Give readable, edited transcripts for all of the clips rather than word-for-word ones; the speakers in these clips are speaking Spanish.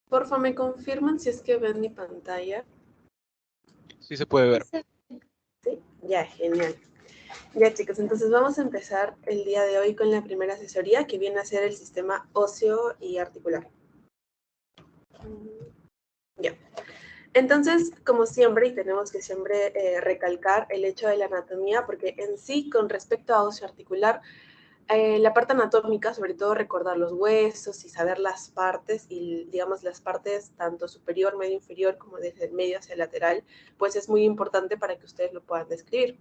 Porfa, ¿me confirman si es que ven mi pantalla? Sí se puede ver. Sí, ya, genial. Ya, chicos, entonces vamos a empezar el día de hoy con la primera asesoría, que viene a ser el sistema óseo y articular. Ya. Entonces, como siempre, y tenemos que siempre recalcar el hecho de la anatomía, porque en sí, con respecto a óseo articular, la parte anatómica, sobre todo recordar los huesos y saber las partes, y digamos las partes tanto superior, medio, inferior, como desde el medio hacia el lateral, pues es muy importante para que ustedes lo puedan describir.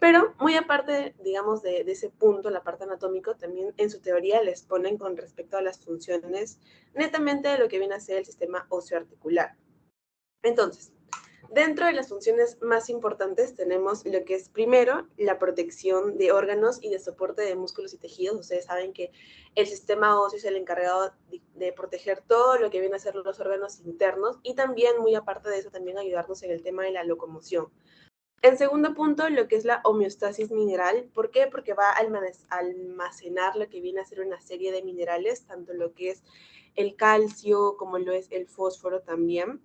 Pero muy aparte, digamos, de ese punto, la parte anatómica, también en su teoría les ponen con respecto a las funciones netamente de lo que viene a ser el sistema óseo articular. Entonces, dentro de las funciones más importantes tenemos lo que es primero la protección de órganos y de soporte de músculos y tejidos. Ustedes saben que el sistema óseo es el encargado de proteger todo lo que viene a ser los órganos internos y también, muy aparte de eso, también ayudarnos en el tema de la locomoción. En segundo punto, lo que es la homeostasis mineral. ¿Por qué? Porque va a almacenar lo que viene a ser una serie de minerales, tanto lo que es el calcio como lo es el fósforo también.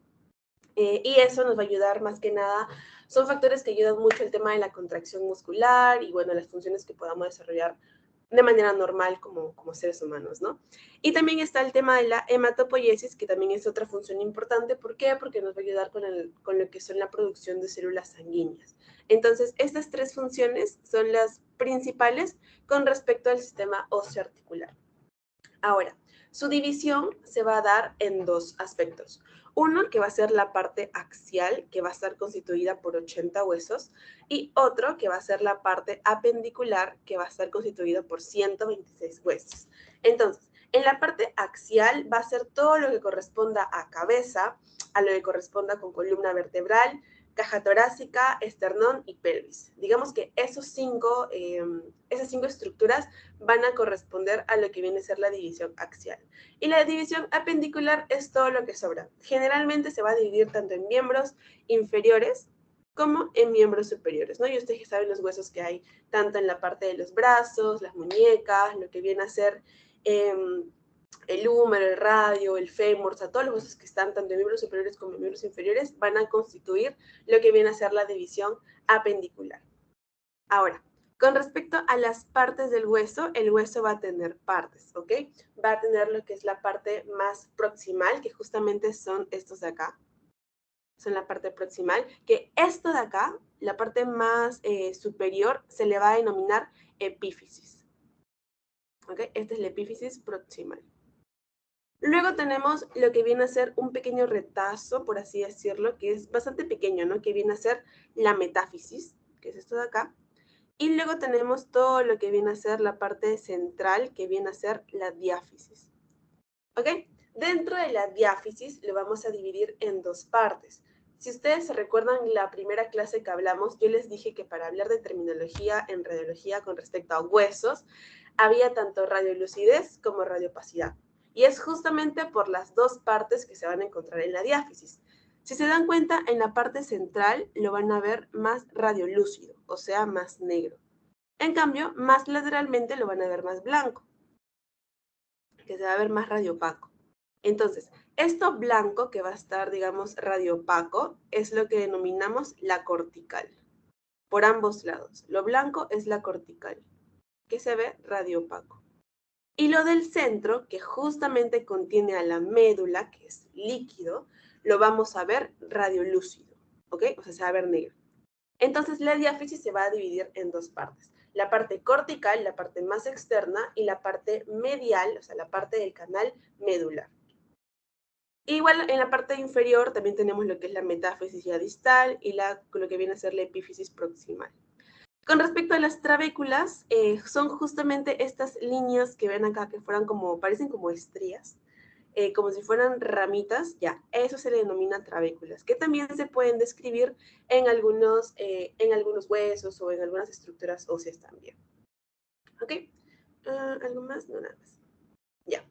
Y eso nos va a ayudar más que nada, son factores que ayudan mucho el tema de la contracción muscular y bueno, las funciones que podamos desarrollar de manera normal como seres humanos, ¿no? Y también está el tema de la hematopoiesis, que también es otra función importante. ¿Por qué? Porque nos va a ayudar con lo que son la producción de células sanguíneas. Entonces, estas tres funciones son las principales con respecto al sistema óseo articular. Ahora, su división se va a dar en dos aspectos. Uno, que va a ser la parte axial, que va a estar constituida por 80 huesos, y otro, que va a ser la parte apendicular, que va a estar constituida por 126 huesos. Entonces, en la parte axial va a ser todo lo que corresponda a cabeza, a lo que corresponda con columna vertebral, caja torácica, esternón y pelvis. Digamos que esas cinco estructuras van a corresponder a lo que viene a ser la división axial. Y la división apendicular es todo lo que sobra. Generalmente se va a dividir tanto en miembros inferiores como en miembros superiores, ¿no? Y ustedes saben los huesos que hay tanto en la parte de los brazos, las muñecas, lo que viene a ser el húmero, el radio, el fémur, o sea, todos los huesos que están tanto en miembros superiores como en miembros inferiores van a constituir lo que viene a ser la división apendicular. Ahora, con respecto a las partes del hueso, el hueso va a tener partes, ¿ok? Va a tener lo que es la parte más proximal, que justamente son estos de acá. Son la parte proximal, que esto de acá, la parte más superior, se le va a denominar epífisis. ¿Ok? Esta es la epífisis proximal. Luego tenemos lo que viene a ser un pequeño retazo, por así decirlo, que es bastante pequeño, ¿no? Que viene a ser la metáfisis, que es esto de acá. Y luego tenemos todo lo que viene a ser la parte central, que viene a ser la diáfisis. ¿Ok? Dentro de la diáfisis lo vamos a dividir en dos partes. Si ustedes se recuerdan la primera clase que hablamos, yo les dije que para hablar de terminología en radiología con respecto a huesos, había tanto radiolucidez como radiopacidad. Y es justamente por las dos partes que se van a encontrar en la diáfisis. Si se dan cuenta, en la parte central lo van a ver más radiolúcido, o sea, más negro. En cambio, más lateralmente lo van a ver más blanco, que se va a ver más radiopaco. Entonces, esto blanco que va a estar, digamos, radiopaco, es lo que denominamos la cortical. Por ambos lados. Lo blanco es la cortical, que se ve radiopaco. Y lo del centro, que justamente contiene a la médula, que es líquido, lo vamos a ver radiolúcido, ¿ok? O sea, se va a ver negro. Entonces, la diáfisis se va a dividir en dos partes. La parte cortical, la parte más externa, y la parte medial, o sea, la parte del canal medular. Igual en la parte inferior también tenemos lo que es la metáfisis ya distal y lo que viene a ser la epífisis proximal. Con respecto a las trabéculas, son justamente estas líneas que ven acá que parecen como estrías, como si fueran ramitas, ya, eso se le denomina trabéculas, que también se pueden describir en algunos huesos o en algunas estructuras óseas también. ¿Ok? ¿Algo más? No, nada más. Ya.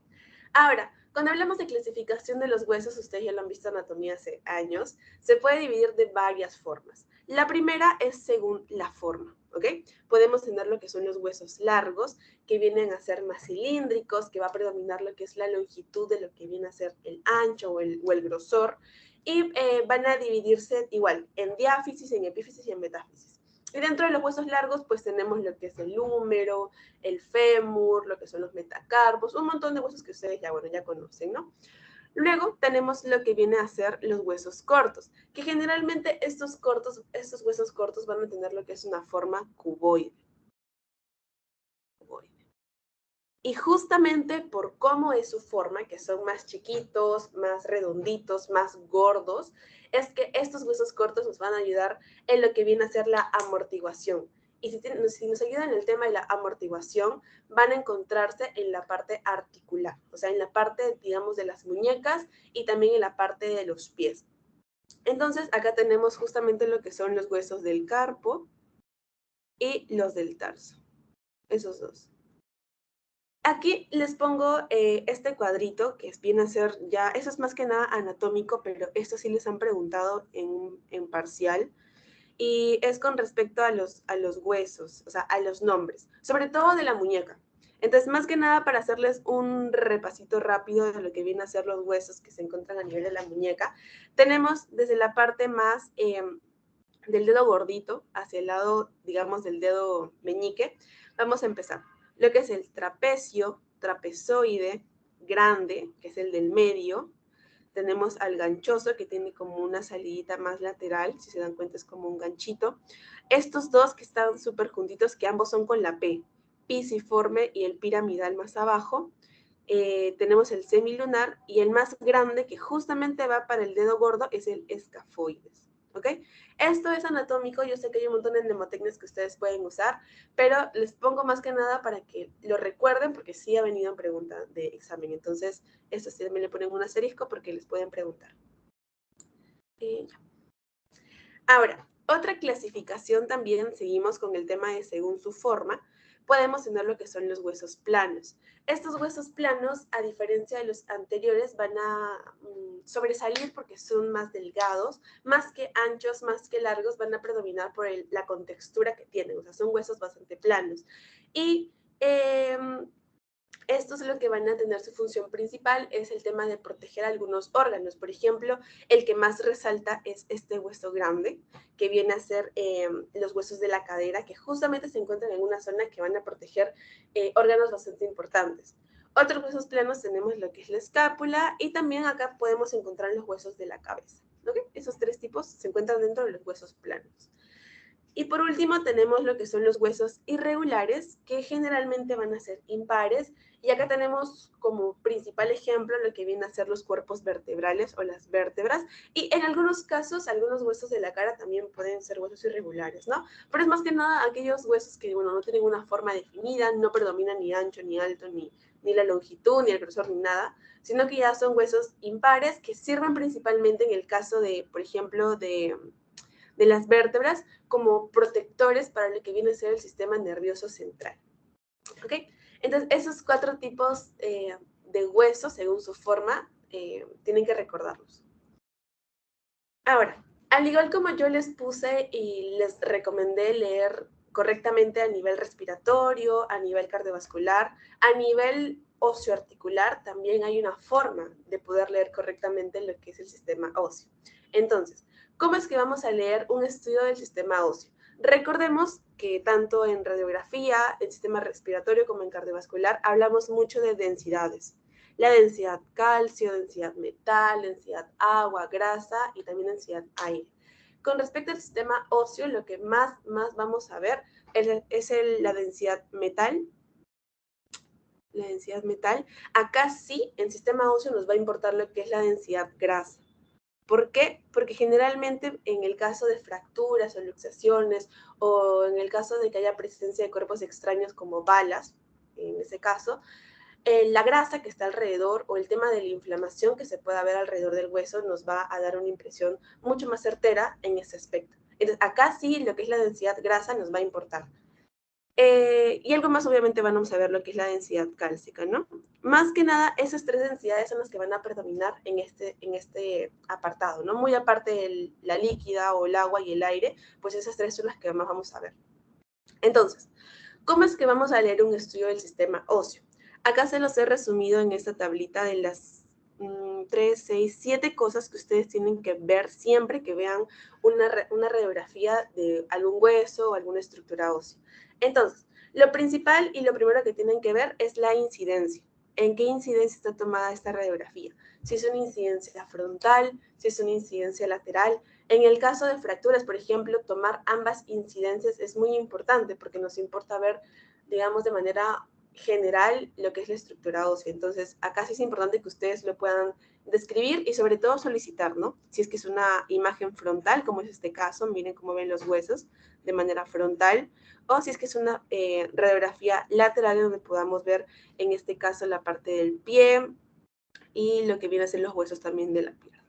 Ahora, cuando hablamos de clasificación de los huesos, ustedes ya lo han visto en anatomía hace años, se puede dividir de varias formas. La primera es según la forma. ¿ok? Podemos tener lo que son los huesos largos, que vienen a ser más cilíndricos, que va a predominar lo que es la longitud de lo que viene a ser el ancho o el grosor, y van a dividirse igual en diáfisis, en epífisis y en metáfisis. Y dentro de los huesos largos, pues tenemos lo que es el húmero, el fémur, lo que son los metacarpos, un montón de huesos que ustedes ya, bueno, ya conocen, ¿no? Luego tenemos lo que viene a ser los huesos cortos, que generalmente estos huesos cortos van a tener lo que es una forma cuboide. Y justamente por cómo es su forma, que son más chiquitos, más redonditos, más gordos, es que estos huesos cortos nos van a ayudar en lo que viene a ser la amortiguación. Y si nos ayudan en el tema de la amortiguación, van a encontrarse en la parte articular, o sea, en la parte, digamos, de las muñecas y también en la parte de los pies. Entonces, acá tenemos justamente lo que son los huesos del carpo y los del tarso, esos dos. Aquí les pongo este cuadrito que viene a ser ya, eso es más que nada anatómico, pero esto sí les han preguntado en parcial, y es con respecto a los huesos, o sea, a los nombres, sobre todo de la muñeca. Entonces, más que nada para hacerles un repasito rápido de lo que viene a ser los huesos que se encuentran a nivel de la muñeca, tenemos desde la parte más del dedo gordito hacia el lado, digamos, del dedo meñique, vamos a empezar. Lo que es el trapecio, trapezoide, grande, que es el del medio. Tenemos al ganchoso, que tiene como una salidita más lateral, si se dan cuenta es como un ganchito. Estos dos que están súper juntitos, que ambos son con la P, pisiforme y el piramidal más abajo. Tenemos el semilunar y el más grande, que justamente va para el dedo gordo, es el escafoides. ¿Ok? Esto es anatómico, yo sé que hay un montón de mnemotecnias que ustedes pueden usar, pero les pongo más que nada para que lo recuerden, porque sí ha venido en pregunta de examen. Entonces, esto sí también le ponen un asterisco porque les pueden preguntar. Ahora, otra clasificación también, seguimos con el tema de según su forma, podemos tener lo que son los huesos planos. Estos huesos planos, a diferencia de los anteriores, van a sobresalir porque son más delgados, más que anchos, más que largos, van a predominar por la contextura que tienen, o sea, son huesos bastante planos. Y estos lo que van a tener su función principal es el tema de proteger algunos órganos. Por ejemplo, el que más resalta es este hueso grande, que viene a ser los huesos de la cadera, que justamente se encuentran en una zona que van a proteger órganos bastante importantes. Otros huesos planos tenemos lo que es la escápula y también acá podemos encontrar los huesos de la cabeza. ¿Okay? Esos tres tipos se encuentran dentro de los huesos planos. Y por último tenemos lo que son los huesos irregulares, que generalmente van a ser impares. Y acá tenemos como principal ejemplo lo que vienen a ser los cuerpos vertebrales o las vértebras. Y en algunos casos, algunos huesos de la cara también pueden ser huesos irregulares, ¿no? Pero es más que nada aquellos huesos que, bueno, no tienen una forma definida, no predominan ni ancho, ni alto, ni la longitud, ni el grosor, ni nada, sino que ya son huesos impares que sirven principalmente en el caso de, por ejemplo, de las vértebras como protectores para lo que viene a ser el sistema nervioso central. ¿Ok? Entonces, esos cuatro tipos de huesos, según su forma, tienen que recordarlos. Ahora, al igual como yo les puse y les recomendé leer correctamente a nivel respiratorio, a nivel cardiovascular, a nivel osteoarticular, también hay una forma de poder leer correctamente lo que es el sistema óseo. Entonces, ¿cómo es que vamos a leer un estudio del sistema óseo? Recordemos que tanto en radiografía, en sistema respiratorio como en cardiovascular, hablamos mucho de densidades. La densidad calcio, densidad metal, densidad agua, grasa y también densidad aire. Con respecto al sistema óseo, lo que más vamos a ver es la densidad metal. La densidad metal. Acá sí, en sistema óseo nos va a importar lo que es la densidad grasa. ¿Por qué? Porque generalmente en el caso de fracturas o luxaciones o en el caso de que haya presencia de cuerpos extraños como balas, en ese caso, la grasa que está alrededor o el tema de la inflamación que se pueda ver alrededor del hueso nos va a dar una impresión mucho más certera en ese aspecto. Entonces, acá sí lo que es la densidad grasa nos va a importar. Y algo más, obviamente, vamos a ver lo que es la densidad cálcica, ¿no? Más que nada, esas tres densidades son las que van a predominar en este apartado, ¿no? Muy aparte de la líquida o el agua y el aire, pues esas tres son las que más vamos a ver. Entonces, ¿cómo es que vamos a leer un estudio del sistema óseo? Acá se los he resumido en esta tablita de las 3, 6, 7 cosas que ustedes tienen que ver siempre que vean una radiografía de algún hueso o alguna estructura ósea. Entonces, lo principal y lo primero que tienen que ver es la incidencia. ¿En qué incidencia está tomada esta radiografía? Si es una incidencia frontal, si es una incidencia lateral. En el caso de fracturas, por ejemplo, tomar ambas incidencias es muy importante porque nos importa ver, digamos, de manera general lo que es la estructura ósea. Entonces, acá sí es importante que ustedes lo puedan describir y sobre todo solicitar, ¿no? Si es que es una imagen frontal, como es este caso, miren cómo ven los huesos de manera frontal, o si es que es una radiografía lateral donde podamos ver, en este caso, la parte del pie y lo que viene a ser los huesos también de la pierna.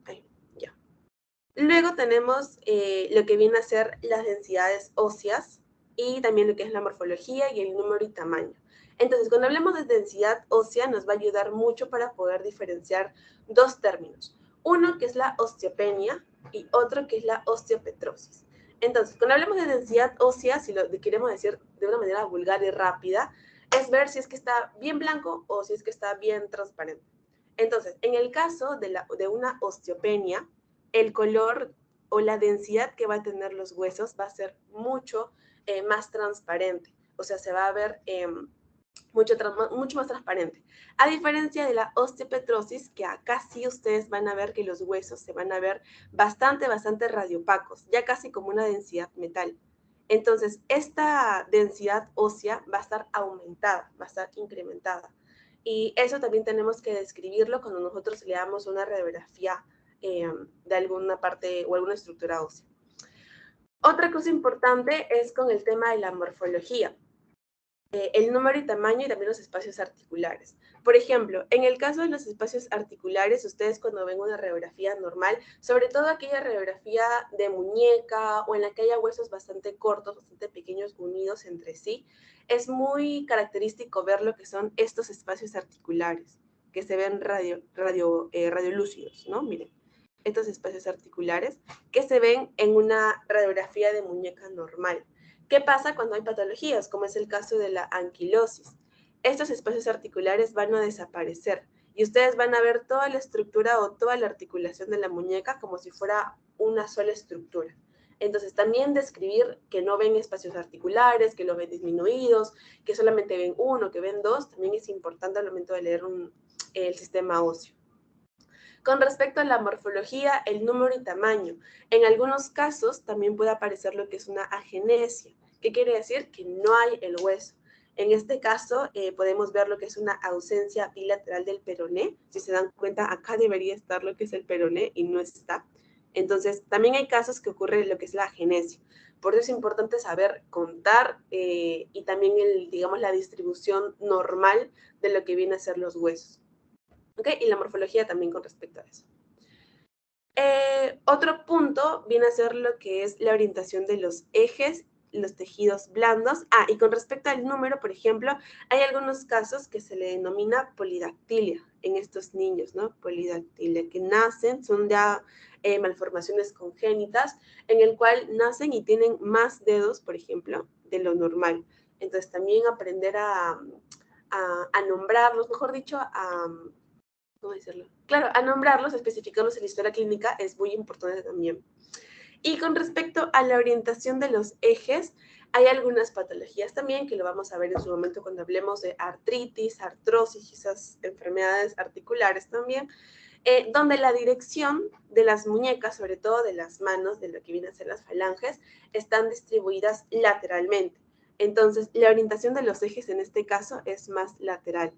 Ahí, ya. Luego tenemos lo que viene a ser las densidades óseas y también lo que es la morfología y el número y tamaño. Entonces, cuando hablemos de densidad ósea, nos va a ayudar mucho para poder diferenciar dos términos. Uno que es la osteopenia y otro que es la osteopetrosis. Entonces, cuando hablemos de densidad ósea, si lo queremos decir de una manera vulgar y rápida, es ver si es que está bien blanco o si es que está bien transparente. Entonces, en el caso de una osteopenia, el color o la densidad que va a tener los huesos va a ser mucho más transparente. O sea, se va a ver mucho más transparente. A diferencia de la osteopetrosis, que acá sí ustedes van a ver que los huesos se van a ver bastante radiopacos, ya casi como una densidad metal. Entonces, esta densidad ósea va a estar aumentada, va a estar incrementada. Y eso también tenemos que describirlo cuando nosotros leamos una radiografía de alguna parte o alguna estructura ósea. Otra cosa importante es con el tema de la morfología. El número y tamaño y también los espacios articulares. Por ejemplo, en el caso de los espacios articulares, ustedes cuando ven una radiografía normal, sobre todo aquella radiografía de muñeca o en la que haya huesos bastante cortos, bastante pequeños, unidos entre sí, es muy característico ver lo que son estos espacios articulares, que se ven radiolúcidos, ¿no? Miren, estos espacios articulares que se ven en una radiografía de muñeca normal. ¿Qué pasa cuando hay patologías, como es el caso de la anquilosis? Estos espacios articulares van a desaparecer y ustedes van a ver toda la estructura o toda la articulación de la muñeca como si fuera una sola estructura. Entonces, también describir que no ven espacios articulares, que los ven disminuidos, que solamente ven uno, que ven dos, también es importante al momento de leer el sistema óseo. Con respecto a la morfología, el número y tamaño. En algunos casos también puede aparecer lo que es una agenesia. ¿Qué quiere decir? Que no hay el hueso. En este caso podemos ver lo que es una ausencia bilateral del peroné. Si se dan cuenta, acá debería estar lo que es el peroné y no está. Entonces, también hay casos que ocurre lo que es la agenesia. Por eso es importante saber contar y también, digamos, la distribución normal de lo que viene a ser los huesos. ¿Okay? Y la morfología también con respecto a eso. Otro punto viene a ser lo que es la orientación de los ejes, los tejidos blandos. Y con respecto al número, por ejemplo, hay algunos casos que se le denomina polidactilia en estos niños, ¿no? Polidactilia, que nacen, son ya malformaciones congénitas, en el cual nacen y tienen más dedos, por ejemplo, de lo normal. Entonces, también aprender a nombrarlos, mejor dicho, ¿cómo decirlo? Claro, a nombrarlos, a especificarlos en la historia clínica es muy importante también. Y con respecto a la orientación de los ejes, hay algunas patologías también que lo vamos a ver en su momento cuando hablemos de artritis, artrosis y esas enfermedades articulares también, donde la dirección de las muñecas, sobre todo de las manos, de lo que vienen a ser las falanges, están distribuidas lateralmente. Entonces, la orientación de los ejes en este caso es más lateral.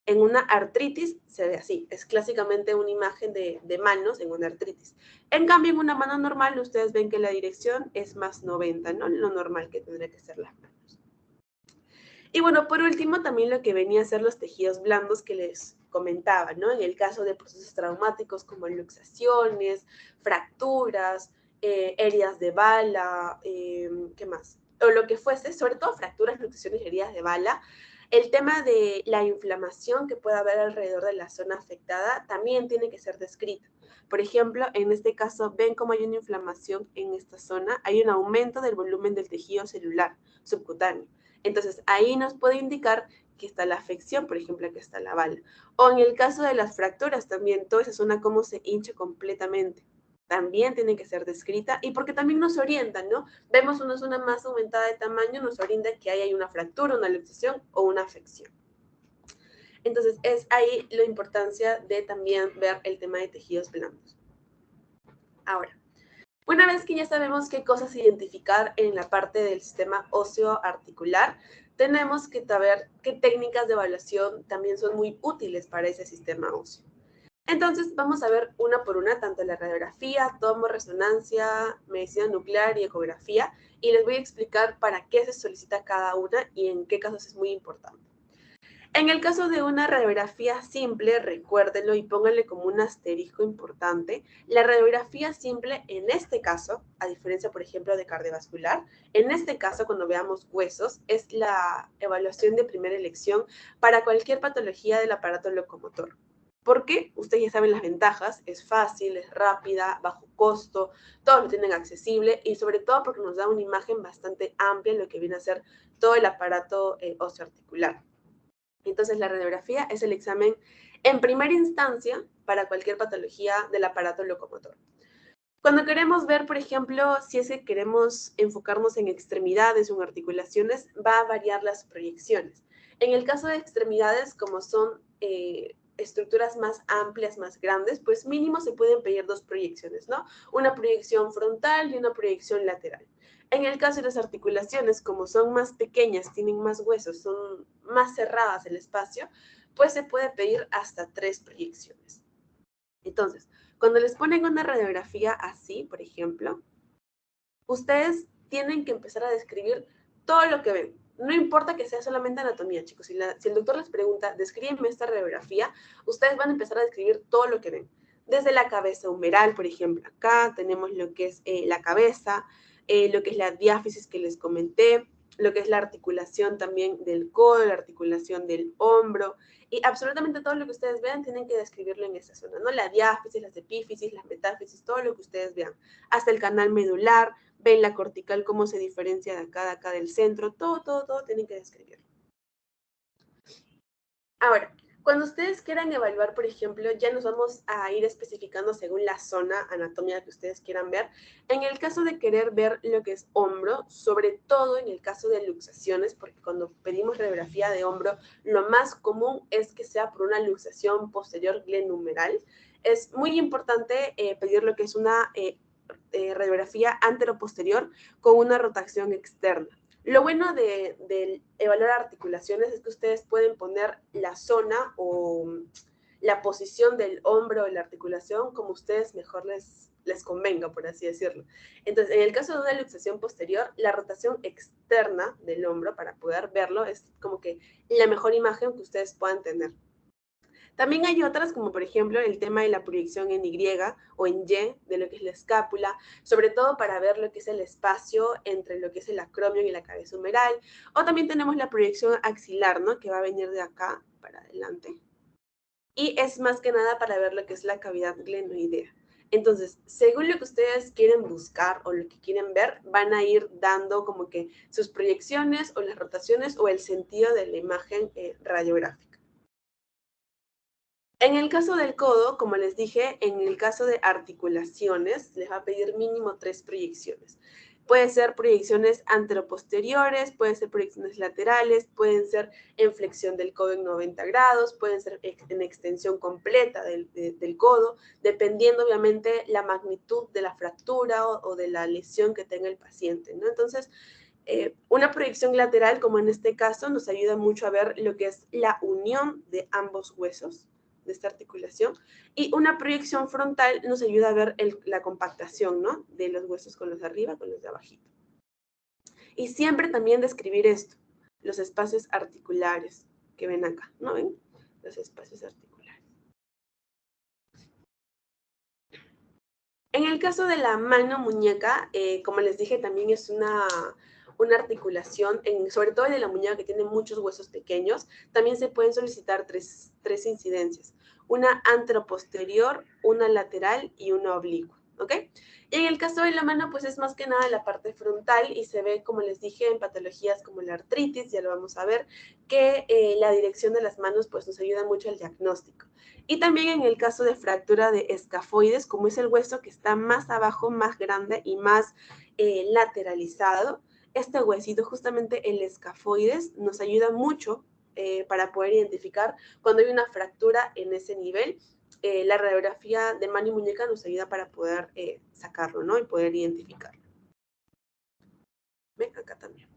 En una artritis se ve así, es clásicamente una imagen de manos en una artritis. En cambio, en una mano normal, ustedes ven que la dirección es más 90, ¿no? Lo normal que tendría que ser las manos. Y bueno, por último, también lo que venía a ser los tejidos blandos que les comentaba, ¿no? En el caso de procesos traumáticos como luxaciones, fracturas, heridas de bala, ¿qué más? O lo que fuese, sobre todo fracturas, luxaciones y heridas de bala, El tema de la inflamación que puede haber alrededor de la zona afectada también tiene que ser descrita. Por ejemplo, en este caso, ven cómo hay una inflamación en esta zona, hay un aumento del volumen del tejido celular subcutáneo. Entonces, ahí nos puede indicar que está la afección, por ejemplo, que está la bala. O en el caso de las fracturas también, toda esa zona cómo se hincha completamente. También tiene que ser descrita y porque también nos orientan, ¿no? Vemos una zona más aumentada de tamaño, nos orienta que ahí hay una fractura, una luxación o una afección. Entonces, es ahí la importancia de también ver el tema de tejidos blandos. Ahora, una vez que ya sabemos qué cosas identificar en la parte del sistema óseo articular, tenemos que saber qué técnicas de evaluación también son muy útiles para ese sistema óseo. Entonces, vamos a ver una por una, tanto la radiografía, tomo, resonancia, medicina nuclear y ecografía, y les voy a explicar para qué se solicita cada una y en qué casos es muy importante. En el caso de una radiografía simple, recuérdenlo y pónganle como un asterisco importante. La radiografía simple, en este caso, a diferencia, por ejemplo, de cardiovascular, en este caso, cuando veamos huesos, es la evaluación de primera elección para cualquier patología del aparato locomotor. ¿Por qué? Ustedes ya saben las ventajas, es fácil, es rápida, bajo costo, todos lo tienen accesible y sobre todo porque nos da una imagen bastante amplia en lo que viene a ser todo el aparato osteoarticular. Entonces, la radiografía es el examen en primera instancia para cualquier patología del aparato locomotor. Cuando queremos ver, por ejemplo, si es que queremos enfocarnos en extremidades o en articulaciones, va a variar las proyecciones. En el caso de extremidades, como son estructuras más amplias, más grandes, pues mínimo se pueden pedir dos proyecciones, ¿no? Una proyección frontal y una proyección lateral. En el caso de las articulaciones, como son más pequeñas, tienen más huesos, son más cerradas el espacio, pues se puede pedir hasta 3 proyecciones. Entonces, cuando les ponen una radiografía así, por ejemplo, ustedes tienen que empezar a describir todo lo que ven. No importa que sea solamente anatomía, chicos. Si el doctor les pregunta, descríbeme esta radiografía, ustedes van a empezar a describir todo lo que ven. Desde la cabeza humeral, por ejemplo, acá tenemos lo que es la cabeza, lo que es la diáfisis que les comenté, lo que es la articulación también del codo, la articulación del hombro, y absolutamente todo lo que ustedes vean tienen que describirlo en esa zona, ¿no? La diáfisis, las epífisis, las metáfisis, todo lo que ustedes vean. Hasta el canal medular, ven la cortical, cómo se diferencia de acá del centro, todo tienen que describirlo. Ahora, cuando ustedes quieran evaluar, por ejemplo, ya nos vamos a ir especificando según la zona anatómica que ustedes quieran ver. En el caso de querer ver lo que es hombro, sobre todo en el caso de luxaciones, porque cuando pedimos radiografía de hombro, lo más común es que sea por una luxación posterior glenumeral. Es muy importante pedir lo que es una radiografía anteroposterior con una rotación externa. Lo bueno de evaluar articulaciones es que ustedes pueden poner la zona o la posición del hombro o la articulación como ustedes mejor les convenga, por así decirlo. Entonces, en el caso de una luxación posterior, la rotación externa del hombro para poder verlo es como que la mejor imagen que ustedes puedan tener. También hay otras, como por ejemplo el tema de la proyección en Y o en Y, de lo que es la escápula, sobre todo para ver lo que es el espacio entre lo que es el acromion y la cabeza humeral. O también tenemos la proyección axilar, ¿no? Que va a venir de acá para adelante. Y es más que nada para ver lo que es la cavidad glenoidea. Entonces, según lo que ustedes quieren buscar o lo que quieren ver, van a ir dando como que sus proyecciones o las rotaciones o el sentido de la imagen radiográfica. En el caso del codo, como les dije, en el caso de articulaciones, les va a pedir mínimo 3 proyecciones. Pueden ser proyecciones anteroposteriores, pueden ser proyecciones laterales, pueden ser en flexión del codo en 90 grados, pueden ser en extensión completa del codo, dependiendo obviamente la magnitud de la fractura o de la lesión que tenga el paciente, ¿no? Entonces, una proyección lateral, como en este caso, nos ayuda mucho a ver lo que es la unión de ambos huesos de esta articulación, y una proyección frontal nos ayuda a ver la compactación, ¿no? De los huesos con los de arriba, con los de abajito. Y siempre también describir esto, los espacios articulares que ven acá, ¿no ven? Los espacios articulares. En el caso de la mano muñeca, como les dije, también es una una articulación, sobre todo en la muñeca que tiene muchos huesos pequeños, también se pueden solicitar tres incidencias. Una anteroposterior, una lateral y una oblicua, ¿ok? Y en el caso de la mano, pues es más que nada la parte frontal y se ve, como les dije, en patologías como la artritis, ya lo vamos a ver, que la dirección de las manos pues nos ayuda mucho al diagnóstico. Y también en el caso de fractura de escafoides, como es el hueso que está más abajo, más grande y más lateralizado, este huesito, justamente el escafoides, nos ayuda mucho para poder identificar cuando hay una fractura en ese nivel. La radiografía de mano y muñeca nos ayuda para poder sacarlo, ¿no? Y poder identificarlo. Ven acá también.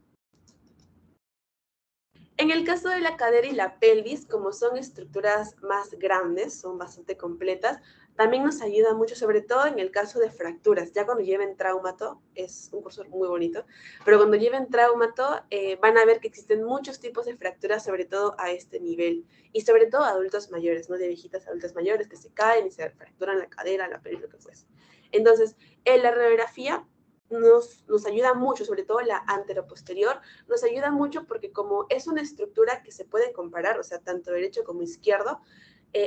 En el caso de la cadera y la pelvis, como son estructuras más grandes, son bastante completas, también nos ayuda mucho, sobre todo en el caso de fracturas. Ya cuando lleven traumato, es un curso muy bonito, pero cuando lleven traumato van a ver que existen muchos tipos de fracturas, sobre todo a este nivel. Y sobre todo adultos mayores, ¿no? De viejitas adultas mayores que se caen y se fracturan la cadera, la pelvis, lo que fuese. Entonces, en la radiografía nos ayuda mucho, sobre todo la anteroposterior, nos ayuda mucho porque como es una estructura que se puede comparar, o sea, tanto derecho como izquierdo,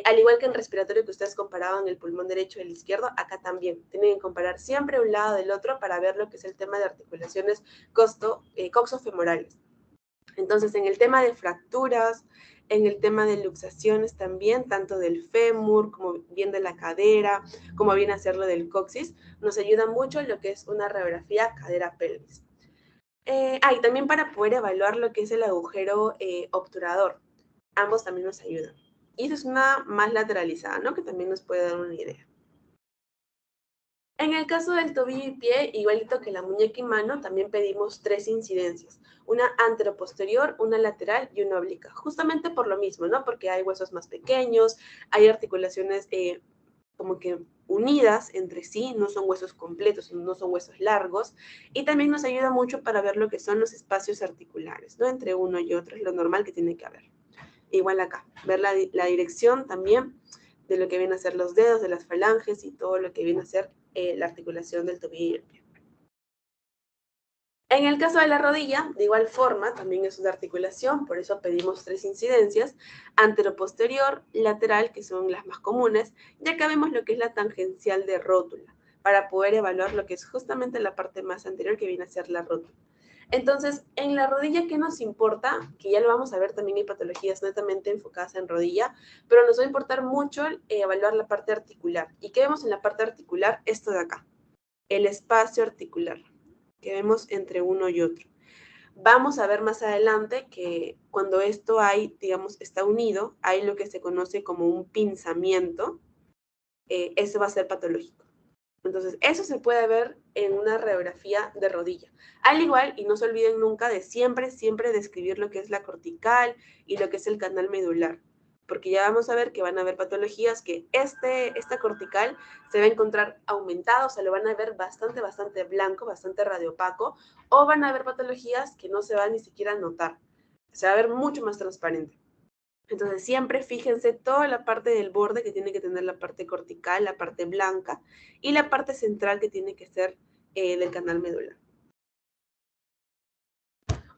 al igual que en respiratorio que ustedes comparaban el pulmón derecho y el izquierdo, acá también tienen que comparar siempre un lado del otro para ver lo que es el tema de articulaciones coxofemorales. Entonces, en el tema de fracturas, en el tema de luxaciones también, tanto del fémur como bien de la cadera, como bien hacerlo del coxis, nos ayuda mucho lo que es una radiografía cadera-pelvis. Y también para poder evaluar lo que es el agujero obturador. Ambos también nos ayudan. Y esa es una más lateralizada, ¿no? Que también nos puede dar una idea. En el caso del tobillo y pie, igualito que la muñeca y mano, también pedimos tres incidencias. Una anteroposterior, una lateral y una oblicuo. Justamente por lo mismo, ¿no? Porque hay huesos más pequeños, hay articulaciones como que unidas entre sí, no son huesos completos, no son huesos largos, y también nos ayuda mucho para ver lo que son los espacios articulares, ¿no? Entre uno y otro es lo normal que tiene que haber. Igual acá, ver la dirección también de lo que viene a ser los dedos, de las falanges y todo lo que viene a ser la articulación del tobillo y el pie. En el caso de la rodilla, de igual forma, también es una articulación, por eso pedimos tres incidencias, anteroposterior, lateral, que son las más comunes, y acá vemos lo que es la tangencial de rótula, para poder evaluar lo que es justamente la parte más anterior que viene a ser la rótula. Entonces, en la rodilla, ¿qué nos importa? Que ya lo vamos a ver también en patologías netamente enfocadas en rodilla, pero nos va a importar mucho evaluar la parte articular. ¿Y qué vemos en la parte articular? Esto de acá, el espacio articular que vemos entre uno y otro. Vamos a ver más adelante que cuando esto hay, digamos, está unido, hay lo que se conoce como un pinzamiento, eso va a ser patológico. Entonces, eso se puede ver en una radiografía de rodilla. Al igual, y no se olviden nunca de siempre describir lo que es la cortical y lo que es el canal medular, porque ya vamos a ver que van a haber patologías que esta cortical se va a encontrar aumentada, o sea, lo van a ver bastante blanco, bastante radiopaco, o van a haber patologías que no se van ni siquiera a notar, se va a ver mucho más transparente. Entonces siempre fíjense toda la parte del borde que tiene que tener la parte cortical, la parte blanca y la parte central que tiene que ser del canal medular.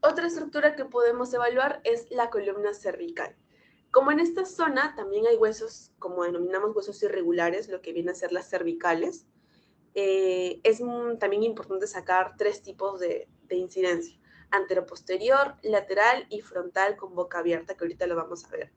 Otra estructura que podemos evaluar es la columna cervical. Como en esta zona también hay huesos, como denominamos huesos irregulares, lo que viene a ser las cervicales, es también importante sacar tres tipos de incidencia: anteroposterior, lateral y frontal con boca abierta, que ahorita lo vamos a ver.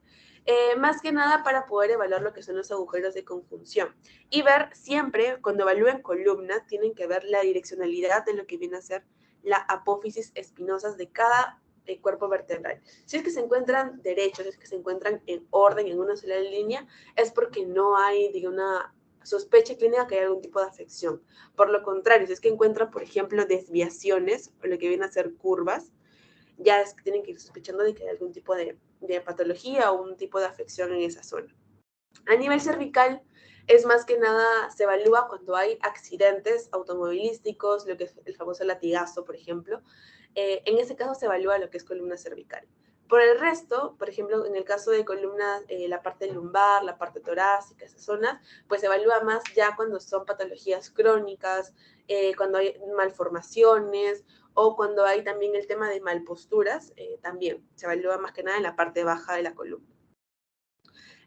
Más que nada para poder evaluar lo que son los agujeros de conjunción y ver siempre, cuando evalúen columna, tienen que ver la direccionalidad de lo que viene a ser la apófisis espinosas de cada cuerpo vertebral. Si es que se encuentran derechos, si es que se encuentran en orden, en una sola línea, es porque no hay, digamos, una sospecha clínica que hay algún tipo de afección. Por lo contrario, si es que encuentran, por ejemplo, desviaciones o lo que viene a ser curvas, ya es que tienen que ir sospechando de que hay algún tipo de patología o un tipo de afección en esa zona. A nivel cervical, es más que nada, se evalúa cuando hay accidentes automovilísticos, lo que es el famoso latigazo, por ejemplo. En ese caso se evalúa lo que es columna cervical. Por el resto, por ejemplo, en el caso de columna, la parte lumbar, la parte torácica, esas zonas, pues se evalúa más ya cuando son patologías crónicas, cuando hay malformaciones o cuando hay también el tema de malposturas, también se evalúa más que nada en la parte baja de la columna.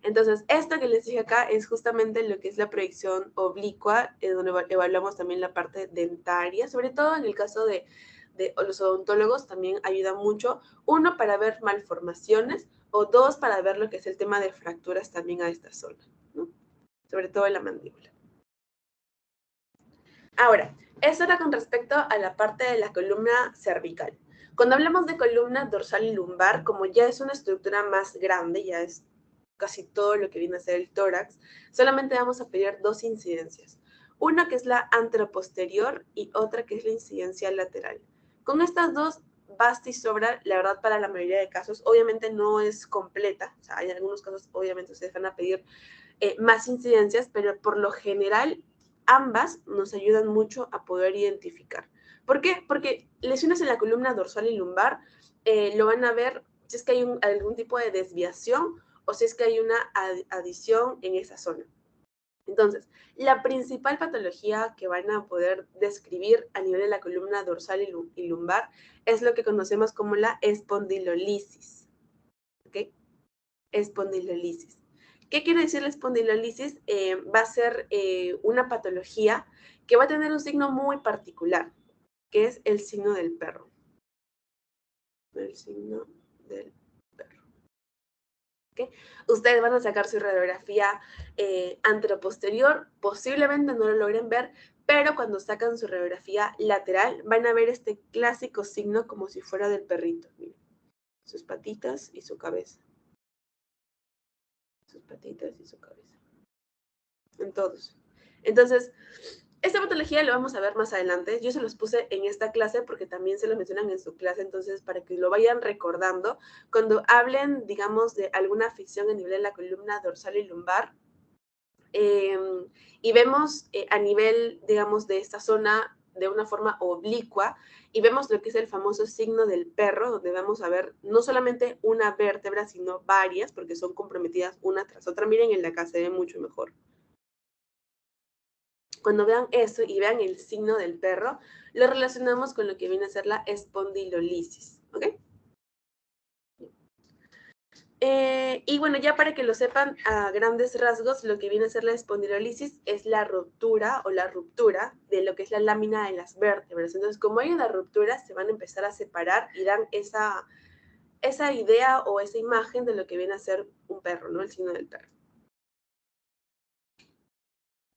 Entonces, esto que les dije acá es justamente lo que es la proyección oblicua, donde evaluamos también la parte dentaria, sobre todo en el caso de los odontólogos también ayuda mucho, uno, para ver malformaciones, o dos, para ver lo que es el tema de fracturas también a esta zona, ¿no? Sobre todo en la mandíbula. Ahora, eso era con respecto a la parte de la columna cervical. Cuando hablamos de columna dorsal y lumbar, como ya es una estructura más grande, ya es casi todo lo que viene a ser el tórax, solamente vamos a pedir dos incidencias. Una que es la anteroposterior y otra que es la incidencia lateral. Con estas dos basta y sobra, la verdad, para la mayoría de casos. Obviamente no es completa, o sea, hay algunos casos, obviamente, ustedes van a pedir más incidencias, pero por lo general ambas nos ayudan mucho a poder identificar. ¿Por qué? Porque lesiones en la columna dorsal y lumbar lo van a ver si es que hay algún tipo de desviación o si es que hay una adición en esa zona. Entonces, la principal patología que van a poder describir a nivel de la columna dorsal y lumbar es lo que conocemos como la espondilolisis. ¿Ok? Espondilolisis. ¿Qué quiere decir la espondilolisis? Va a ser una patología que va a tener un signo muy particular, que es el signo del perro. El signo del perro. ¿Okay? Ustedes van a sacar su radiografía anteroposterior, posiblemente no lo logren ver, pero cuando sacan su radiografía lateral van a ver este clásico signo como si fuera del perrito. Miren, sus patitas y su cabeza. Sus patitas y su cabeza. En todos. Entonces, esta patología lo vamos a ver más adelante. Yo se los puse en esta clase porque también se lo mencionan en su clase, entonces para que lo vayan recordando, cuando hablen, digamos, de alguna afección a nivel de la columna dorsal y lumbar, y vemos a nivel, digamos, de esta zona de una forma oblicua, y vemos lo que es el famoso signo del perro, donde vamos a ver no solamente una vértebra, sino varias, porque son comprometidas una tras otra. Miren, en la acá se ve mucho mejor. Cuando vean eso y vean el signo del perro, lo relacionamos con lo que viene a ser la espondilolisis, ¿ok? Y bueno, ya para que lo sepan a grandes rasgos, lo que viene a ser la espondilolisis es la ruptura o la ruptura de lo que es la lámina de las vértebras. Entonces, como hay una ruptura, se van a empezar a separar y dan esa idea o esa imagen de lo que viene a ser un perro, ¿no? El signo del perro.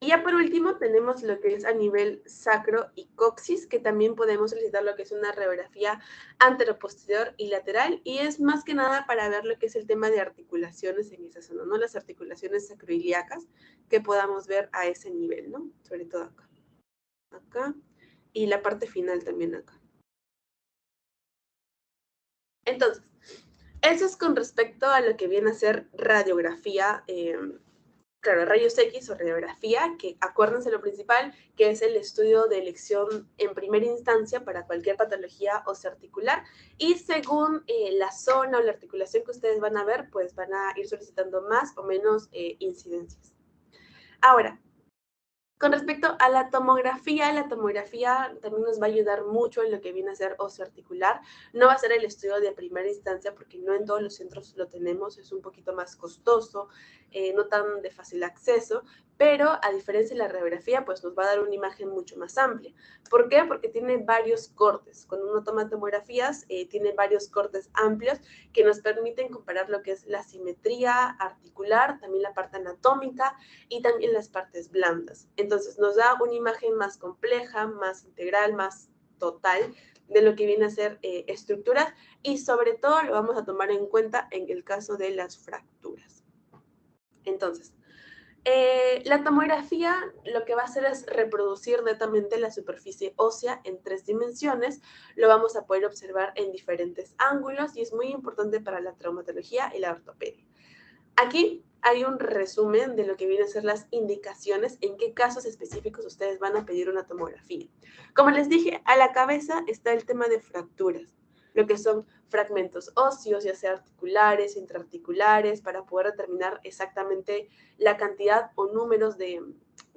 Y ya por último tenemos lo que es a nivel sacro y coxis, que también podemos solicitar lo que es una radiografía anteroposterior y lateral, y es más que nada para ver lo que es el tema de articulaciones en esa zona, ¿no? Las articulaciones sacroiliacas que podamos ver a ese nivel, ¿no? Sobre todo acá. Acá. Y la parte final también acá. Entonces, eso es con respecto a lo que viene a ser radiografía. Claro, rayos X o radiografía, que acuérdense lo principal, que es el estudio de elección en primera instancia para cualquier patología osteoarticular, y según la zona o la articulación que ustedes van a ver, pues van a ir solicitando más o menos incidencias. Ahora, con respecto a la tomografía también nos va a ayudar mucho en lo que viene a ser osteoarticular. No va a ser el estudio de primera instancia porque no en todos los centros lo tenemos, es un poquito más costoso, no tan de fácil acceso, pero a diferencia de la radiografía, pues nos va a dar una imagen mucho más amplia. ¿Por qué? Porque tiene varios cortes. Cuando uno toma tomografías, tiene varios cortes amplios que nos permiten comparar lo que es la simetría articular, también la parte anatómica y también las partes blandas. Entonces nos da una imagen más compleja, más integral, más total de lo que viene a ser estructuras, y sobre todo lo vamos a tomar en cuenta en el caso de las fracturas. Entonces, la tomografía lo que va a hacer es reproducir netamente la superficie ósea en 3 dimensiones. Lo vamos a poder observar en diferentes ángulos y es muy importante para la traumatología y la ortopedia. Aquí hay un resumen de lo que vienen a ser las indicaciones en qué casos específicos ustedes van a pedir una tomografía. Como les dije, a la cabeza está el tema de fracturas, lo que son fragmentos óseos, ya sea articulares, intraarticulares, para poder determinar exactamente la cantidad o números de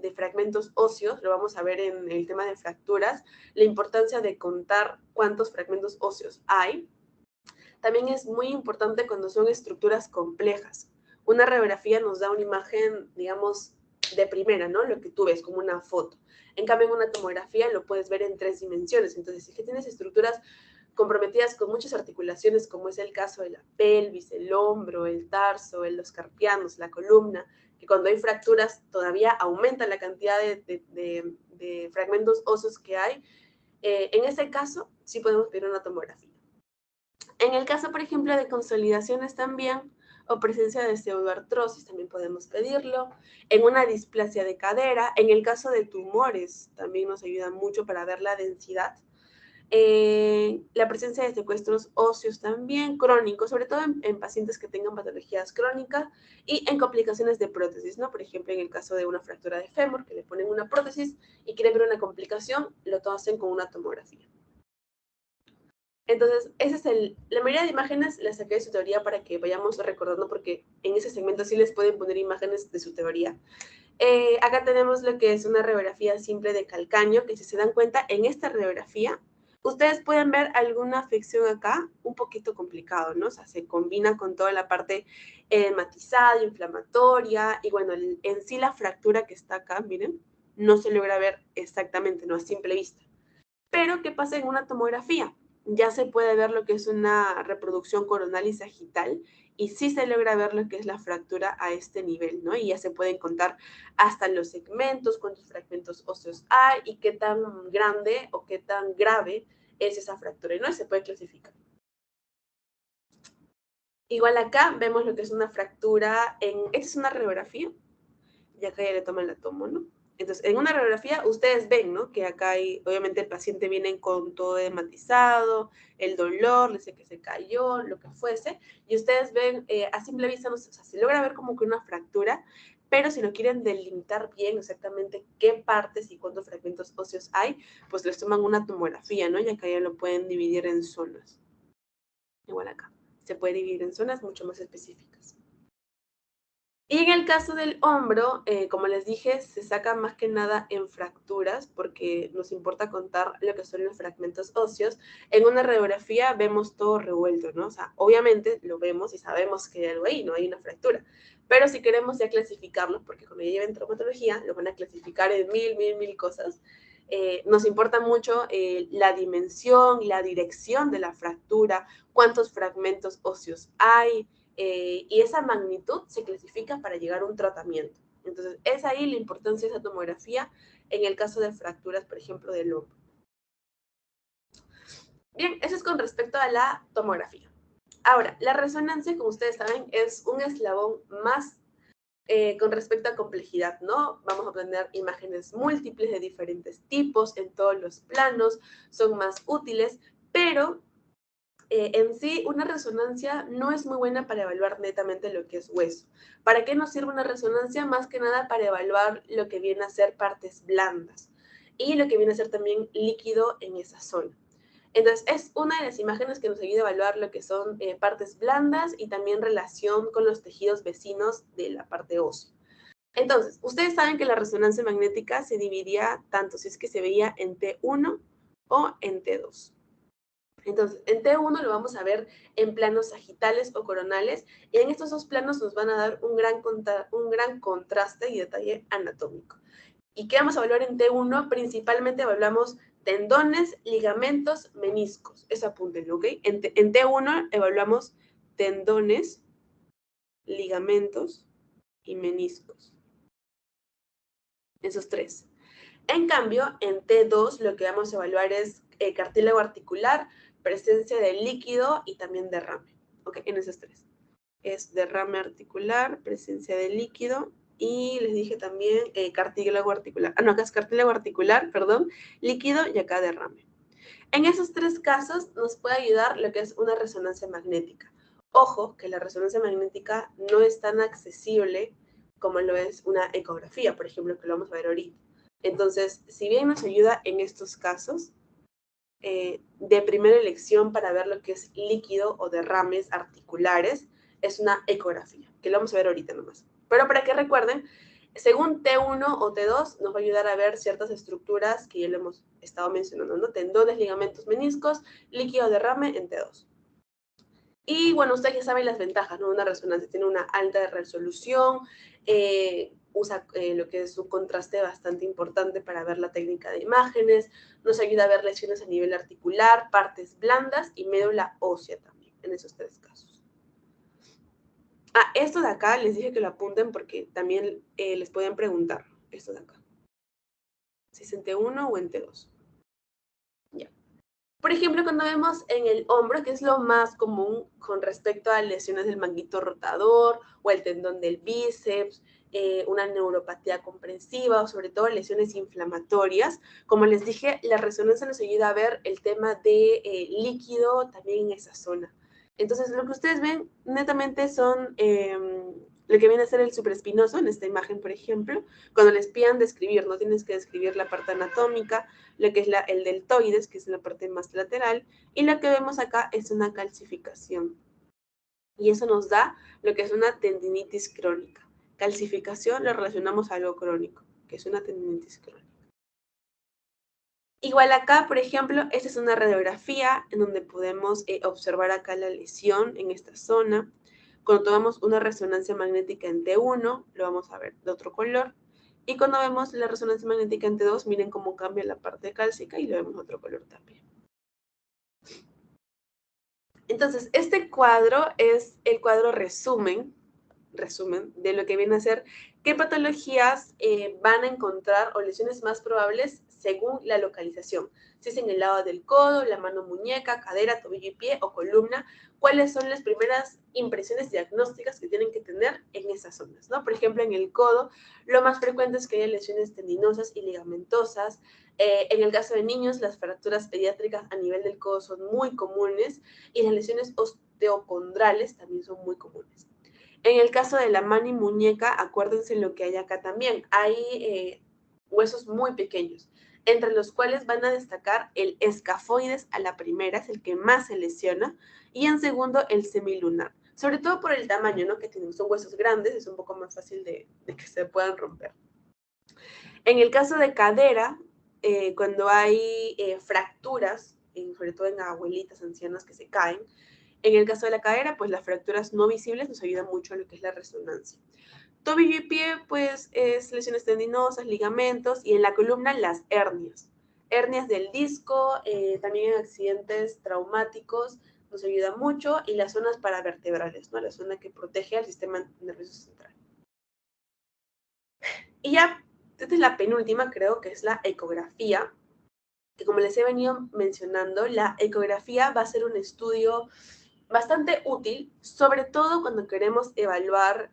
de fragmentos óseos, lo vamos a ver en el tema de fracturas, la importancia de contar cuántos fragmentos óseos hay. También es muy importante cuando son estructuras complejas. Una radiografía nos da una imagen, digamos, de primera, ¿no? Lo que tú ves como una foto. En cambio, en una tomografía lo puedes ver en 3 dimensiones. Entonces, si tienes estructuras comprometidas con muchas articulaciones, como es el caso de la pelvis, el hombro, el tarso, los carpianos, la columna, que cuando hay fracturas todavía aumenta la cantidad de fragmentos óseos que hay, en ese caso sí podemos pedir una tomografía. En el caso, por ejemplo, de consolidaciones también, o presencia de pseudoartrosis, también podemos pedirlo. En una displasia de cadera, en el caso de tumores, también nos ayuda mucho para ver la densidad. La presencia de secuestros óseos también, crónicos, sobre todo en pacientes que tengan patologías crónicas y en complicaciones de prótesis, ¿no? Por ejemplo, en el caso de una fractura de fémur, que le ponen una prótesis y quieren ver una complicación, lo hacen con una tomografía. Entonces, ese es la mayoría de imágenes las saqué de su teoría para que vayamos recordando, porque en ese segmento sí les pueden poner imágenes de su teoría. Acá tenemos lo que es una radiografía simple de calcáneo, que si se dan cuenta, en esta radiografía, ustedes pueden ver alguna afección acá, un poquito complicado, ¿no? O sea, se combina con toda la parte matizada, inflamatoria, y bueno, en sí la fractura que está acá, miren, no se logra ver exactamente, ¿no? A simple vista. Pero, ¿qué pasa en una tomografía? Ya se puede ver lo que es una reproducción coronal y sagital y sí se logra ver lo que es la fractura a este nivel, ¿no? Y ya se pueden contar hasta los segmentos, cuántos fragmentos óseos hay y qué tan grande o qué tan grave es esa fractura, ¿no? Y se puede clasificar. Igual acá vemos lo que es una fractura esta es una radiografía, y acá ya le toman la tomo, ¿no? Entonces, en una radiografía, ustedes ven, ¿no? Que acá hay, obviamente el paciente viene con todo hematizado, el dolor, le dice que se cayó, lo que fuese, y ustedes ven, a simple vista, no sé, o sea, se logra ver como que una fractura, pero si lo quieren delimitar bien exactamente qué partes y cuántos fragmentos óseos hay, pues les toman una tomografía, ¿no? Y acá ya lo pueden dividir en zonas. Igual acá, se puede dividir en zonas mucho más específicas. Y en el caso del hombro, como les dije, se saca más que nada en fracturas porque nos importa contar lo que son los fragmentos óseos. En una radiografía vemos todo revuelto, ¿no? O sea, obviamente lo vemos y sabemos que hay algo ahí, no hay una fractura. Pero si queremos ya clasificarlo, porque cuando ya lleven traumatología, lo van a clasificar en mil cosas, nos importa mucho la dimensión, la dirección de la fractura, cuántos fragmentos óseos hay, y esa magnitud se clasifica para llegar a un tratamiento. Entonces, es ahí la importancia de esa tomografía en el caso de fracturas, por ejemplo, del hombro. Bien, eso es con respecto a la tomografía. Ahora, la resonancia, como ustedes saben, es un eslabón más con respecto a complejidad, ¿no? Vamos a obtener imágenes múltiples de diferentes tipos en todos los planos, son más útiles, pero en sí, una resonancia no es muy buena para evaluar netamente lo que es hueso. ¿Para qué nos sirve una resonancia? Más que nada para evaluar lo que viene a ser partes blandas y lo que viene a ser también líquido en esa zona. Entonces, es una de las imágenes que nos ayuda a evaluar lo que son partes blandas y también relación con los tejidos vecinos de la parte ósea. Entonces, ustedes saben que la resonancia magnética se dividía tanto si es que se veía en T1 o en T2. Entonces, en T1 lo vamos a ver en planos sagitales o coronales, y en estos dos planos nos van a dar un gran contraste y detalle anatómico. ¿Y qué vamos a evaluar en T1? Principalmente evaluamos tendones, ligamentos, meniscos. Eso apúntenlo, ¿ok? En T1 evaluamos tendones, ligamentos y meniscos. Esos tres. En cambio, en T2 lo que vamos a evaluar es cartílago articular, presencia de líquido y también derrame. ¿Ok? En esos tres. Es derrame articular, presencia de líquido y les dije también cartílago articular. Ah, no, acá es cartílago articular, perdón, líquido y acá derrame. En esos tres casos nos puede ayudar lo que es una resonancia magnética. Ojo, que la resonancia magnética no es tan accesible como lo es una ecografía, por ejemplo, que lo vamos a ver ahorita. Entonces, si bien nos ayuda en estos casos, de primera elección para ver lo que es líquido o derrames articulares, es una ecografía, que lo vamos a ver ahorita nomás. Pero para que recuerden, Según T1 o T2, nos va a ayudar a ver ciertas estructuras que ya lo hemos estado mencionando, ¿no? Tendones, ligamentos, meniscos, líquido derrame en T2. Y bueno, ustedes ya saben las ventajas, ¿no? Una resonancia tiene una alta resolución, usa lo que es un contraste bastante importante para ver la técnica de imágenes, nos ayuda a ver lesiones a nivel articular, partes blandas y médula ósea también, en esos tres casos. Esto de acá les dije que lo apunten porque también les pueden preguntar, esto de acá, si es en T1 o en T2. Ya. Por ejemplo, cuando vemos en el hombro, que es lo más común con respecto a lesiones del manguito rotador o el tendón del bíceps, una neuropatía comprensiva o sobre todo lesiones inflamatorias, como les dije, la resonancia nos ayuda a ver el tema de líquido también en esa zona. Entonces, lo que ustedes ven netamente son lo que viene a ser el supraespinoso en esta imagen, por ejemplo. Cuando les pidan describir, no tienes que describir la parte anatómica, lo que es el deltoides, que es la parte más lateral, y lo que vemos acá es una calcificación. Y eso nos da lo que es una tendinitis crónica. Calcificación lo relacionamos a algo crónico, que es una tendinitis crónica. Igual acá, por ejemplo, esta es una radiografía en donde podemos observar acá la lesión en esta zona. Cuando tomamos una resonancia magnética en T1, lo vamos a ver de otro color. Y cuando vemos la resonancia magnética en T2, miren cómo cambia la parte cálcica y lo vemos de otro color también. Entonces, este cuadro es el cuadro resumen de lo que viene a ser qué patologías van a encontrar o lesiones más probables según la localización. Si es en el lado del codo, la mano muñeca, cadera, tobillo y pie o columna, cuáles son las primeras impresiones diagnósticas que tienen que tener en esas zonas, ¿no? Por ejemplo, en el codo, lo más frecuente es que haya lesiones tendinosas y ligamentosas. En el caso de niños, las fracturas pediátricas a nivel del codo son muy comunes y las lesiones osteocondrales también son muy comunes. En el caso de la mano y muñeca, acuérdense lo que hay acá también. Hay huesos muy pequeños, entre los cuales van a destacar el escafoides a la primera, es el que más se lesiona, y en segundo el semilunar. Sobre todo por el tamaño, ¿no? Que tienen, son huesos grandes, es un poco más fácil de que se puedan romper. En el caso de cadera, cuando hay fracturas, sobre todo en abuelitas ancianas que se caen, en el caso de la cadera, pues las fracturas no visibles nos ayudan mucho a lo que es la resonancia. Tobillo y pie, pues es lesiones tendinosas, ligamentos, y en la columna las hernias. Hernias del disco, también en accidentes traumáticos, nos ayuda mucho, y las zonas paravertebrales, ¿no? La zona que protege al sistema nervioso central. Y ya, esta es la penúltima, creo que es la ecografía, que como les he venido mencionando, la ecografía va a ser un estudio bastante útil, sobre todo cuando queremos evaluar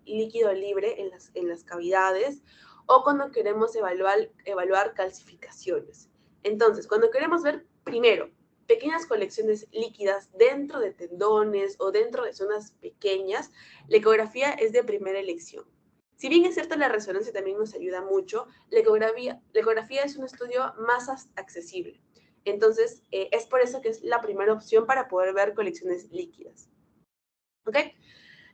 líquido libre en las cavidades o cuando queremos evaluar calcificaciones. Entonces, cuando queremos ver primero pequeñas colecciones líquidas dentro de tendones o dentro de zonas pequeñas, la ecografía es de primera elección. Si bien es cierto, la resonancia también nos ayuda mucho, la ecografía es un estudio más accesible. Entonces, es por eso que es la primera opción para poder ver colecciones líquidas. ¿Ok?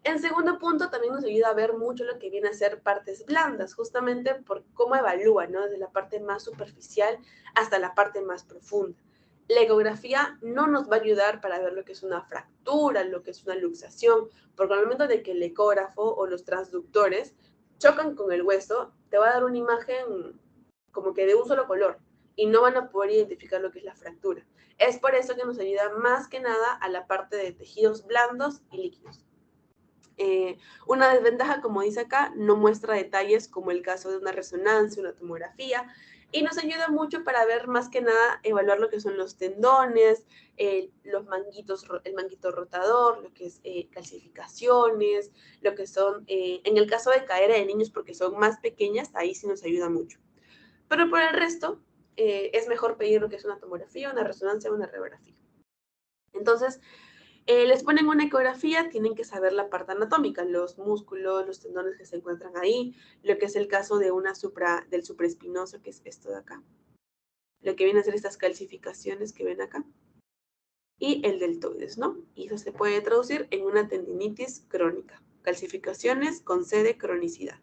En segundo punto, también nos ayuda a ver mucho lo que viene a ser partes blandas, justamente por cómo evalúa, ¿no? Desde la parte más superficial hasta la parte más profunda. La ecografía no nos va a ayudar para ver lo que es una fractura, lo que es una luxación, porque al momento de que el ecógrafo o los transductores chocan con el hueso, te va a dar una imagen como que de un solo color y no van a poder identificar lo que es la fractura. Es por eso que nos ayuda más que nada a la parte de tejidos blandos y líquidos. Una desventaja, como dice acá, no muestra detalles como el caso de una resonancia, una tomografía, y nos ayuda mucho para ver más que nada, evaluar lo que son los tendones, los manguitos, el manguito rotador, lo que es calcificaciones, lo que son, en el caso de cadera de niños, porque son más pequeñas, ahí sí nos ayuda mucho. Pero por el resto, es mejor pedir lo que es una tomografía, una resonancia o una radiografía. Entonces, les ponen una ecografía, tienen que saber la parte anatómica, los músculos, los tendones que se encuentran ahí, lo que es el caso de del supraespinoso, que es esto de acá. Lo que viene a ser estas calcificaciones que ven acá. Y el deltoides, ¿no? Y eso se puede traducir en una tendinitis crónica. Calcificaciones con C de cronicidad.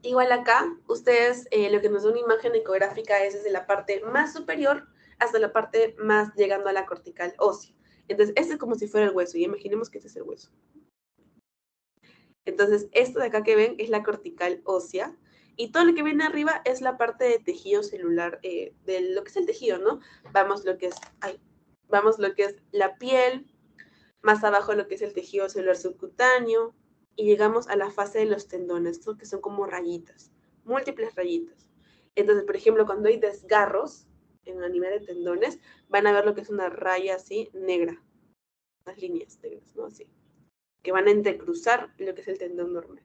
Igual acá, ustedes lo que nos da una imagen ecográfica es desde la parte más superior hasta la parte más llegando a la cortical ósea. Entonces, este es como si fuera el hueso, y imaginemos que este es el hueso. Entonces, esto de acá que ven es la cortical ósea, y todo lo que viene arriba es la parte de tejido celular, de lo que es el tejido, ¿no? Vamos lo que es, vamos lo que es la piel, más abajo lo que es el tejido celular subcutáneo, y llegamos a la fase de los tendones, ¿no? Que son como rayitas, múltiples rayitas. Entonces, por ejemplo, cuando hay desgarros en a nivel de tendones, van a ver lo que es una raya así negra, las líneas negras, ¿no? Así, que van a entrecruzar lo que es el tendón normal.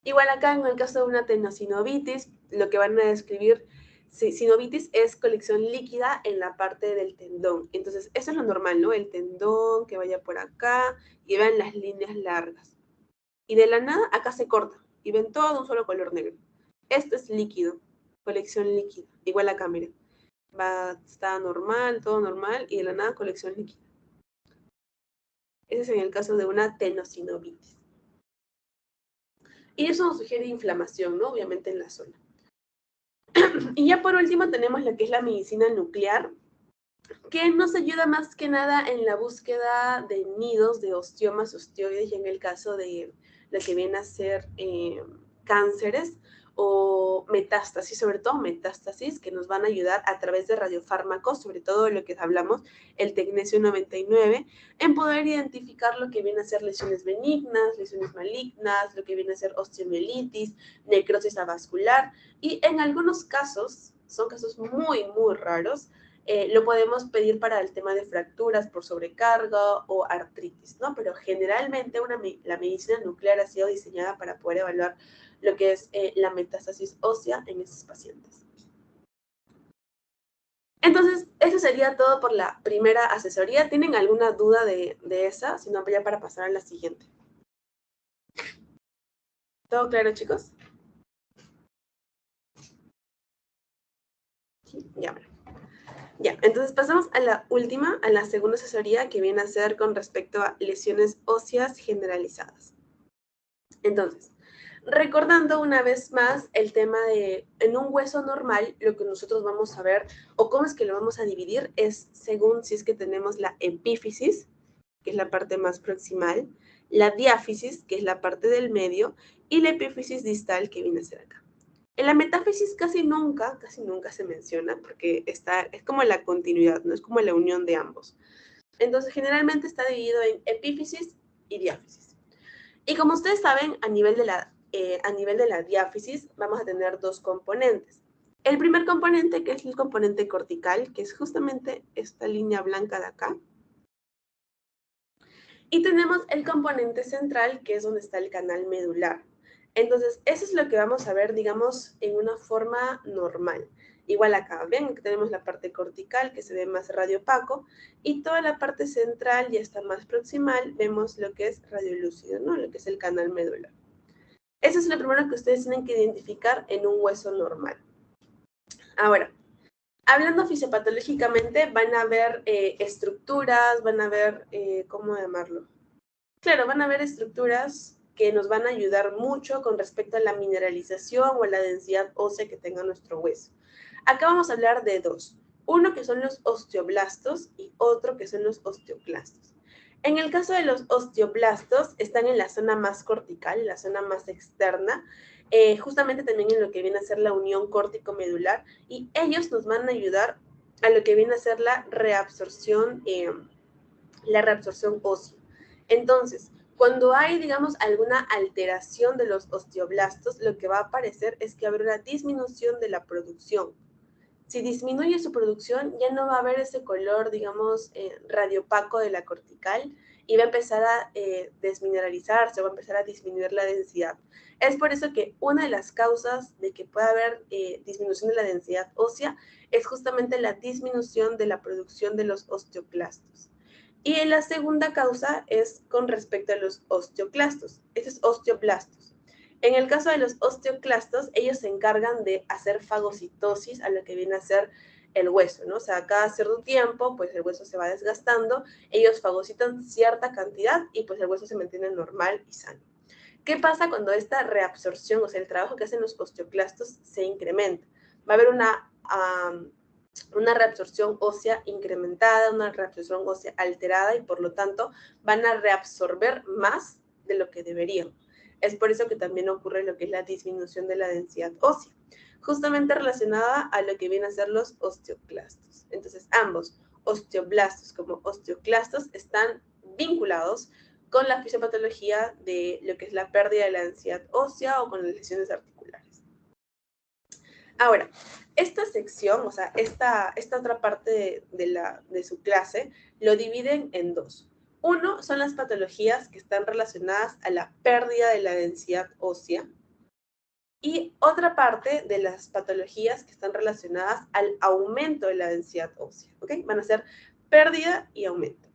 Igual acá, en el caso de una tendinocinovitis, lo que van a describir, sinovitis es colección líquida en la parte del tendón. Entonces, eso es lo normal, ¿no? El tendón que vaya por acá y vean las líneas largas. Y de la nada, acá se corta y ven todo de un solo color negro. Esto es líquido, colección líquida. Igual acá, miren. Está normal, todo normal, y de la nada, colección líquida. Ese es en el caso de una tendinocinovitis. Y eso nos sugiere inflamación, ¿no? Obviamente en la zona. Y ya por último tenemos lo que es la medicina nuclear, que nos ayuda más que nada en la búsqueda de nidos de osteomas, osteoides, y en el caso de lo que viene a ser cánceres o metástasis, sobre todo metástasis, que nos van a ayudar a través de radiofármacos, sobre todo lo que hablamos, el tecnesio 99, en poder identificar lo que viene a ser lesiones benignas, lesiones malignas, lo que viene a ser osteomielitis, necrosis avascular, y en algunos casos, son casos muy, muy raros, lo podemos pedir para el tema de fracturas por sobrecarga o artritis, ¿no? Pero generalmente la medicina nuclear ha sido diseñada para poder evaluar lo que es la metástasis ósea en estos pacientes. Entonces, eso sería todo por la primera asesoría. ¿Tienen alguna duda de esa? Si no, ya para pasar a la siguiente. ¿Todo claro, chicos? Sí, ya, bueno. Ya, entonces pasamos a la última, a la segunda asesoría, que viene a ser con respecto a lesiones óseas generalizadas. Entonces, recordando una vez más el tema de, en un hueso normal, lo que nosotros vamos a ver, o cómo es que lo vamos a dividir, es según si es que tenemos la epífisis, que es la parte más proximal, la diáfisis, que es la parte del medio, y la epífisis distal, que viene a ser acá. En la metáfisis casi nunca se menciona, porque es como la continuidad, no es como la unión de ambos. Entonces, generalmente está dividido en epífisis y diáfisis. Y como ustedes saben, a nivel de la diáfisis, vamos a tener dos componentes. El primer componente, que es el componente cortical, que es justamente esta línea blanca de acá. Y tenemos el componente central, que es donde está el canal medular. Entonces, eso es lo que vamos a ver, digamos, en una forma normal. Igual acá, ven que tenemos la parte cortical, que se ve más radiopaco, y toda la parte central ya está más proximal, vemos lo que es radiolúcido, ¿no? Lo que es el canal medular. Eso es lo primero que ustedes tienen que identificar en un hueso normal. Ahora, hablando fisiopatológicamente, van a ver estructuras, van a ver, ¿cómo llamarlo? Claro, van a haber estructuras que nos van a ayudar mucho con respecto a la mineralización o a la densidad ósea que tenga nuestro hueso. Acá vamos a hablar de dos. Uno que son los osteoblastos y otro que son los osteoclastos. En el caso de los osteoblastos, están en la zona más cortical, en la zona más externa, justamente también en lo que viene a ser la unión córtico-medular, y ellos nos van a ayudar a lo que viene a ser la reabsorción ósea. Entonces, cuando hay, digamos, alguna alteración de los osteoblastos, lo que va a aparecer es que habrá una disminución de la producción. Si disminuye su producción, ya no va a haber ese color, digamos, radiopaco de la cortical, y va a empezar a desmineralizarse, va a empezar a disminuir la densidad. Es por eso que una de las causas de que pueda haber disminución de la densidad ósea es justamente la disminución de la producción de los osteoclastos. Y en la segunda causa es con respecto a los osteoclastos. Estos es osteoblastos. En el caso de los osteoclastos, ellos se encargan de hacer fagocitosis a lo que viene a ser el hueso, ¿no? O sea, cada cierto tiempo, pues el hueso se va desgastando, ellos fagocitan cierta cantidad y pues el hueso se mantiene normal y sano. ¿Qué pasa cuando esta reabsorción, o sea, el trabajo que hacen los osteoclastos se incrementa? Va a haber una reabsorción ósea incrementada, una reabsorción ósea alterada y por lo tanto van a reabsorber más de lo que deberían. Es por eso que también ocurre lo que es la disminución de la densidad ósea, justamente relacionada a lo que vienen a ser los osteoclastos. Entonces, ambos, osteoblastos como osteoclastos, están vinculados con la fisiopatología de lo que es la pérdida de la densidad ósea o con las lesiones articulares. Ahora, esta sección, o sea, esta otra parte de su clase, lo dividen en dos. Uno son las patologías que están relacionadas a la pérdida de la densidad ósea y otra parte de las patologías que están relacionadas al aumento de la densidad ósea, ¿ok? Van a ser pérdida y aumento.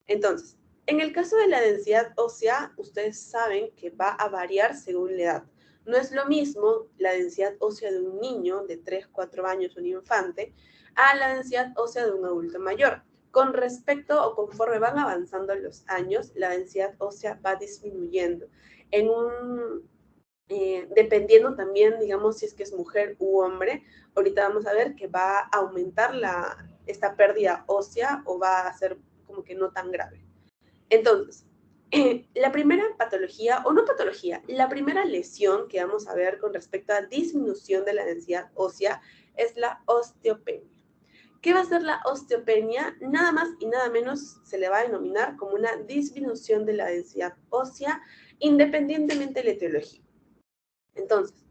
Entonces, en el caso de la densidad ósea, ustedes saben que va a variar según la edad. No es lo mismo la densidad ósea de un niño de 3, 4 años, un infante, a la densidad ósea de un adulto mayor. Con respecto o conforme van avanzando los años, la densidad ósea va disminuyendo. Dependiendo también, digamos, si es que es mujer u hombre, ahorita vamos a ver que va a aumentar esta pérdida ósea o va a ser como que no tan grave. Entonces, la primera patología, o no patología, la primera lesión que vamos a ver con respecto a disminución de la densidad ósea es la osteopenia. ¿Qué va a ser la osteopenia? Nada más y nada menos se le va a denominar como una disminución de la densidad ósea independientemente de la etiología. Entonces,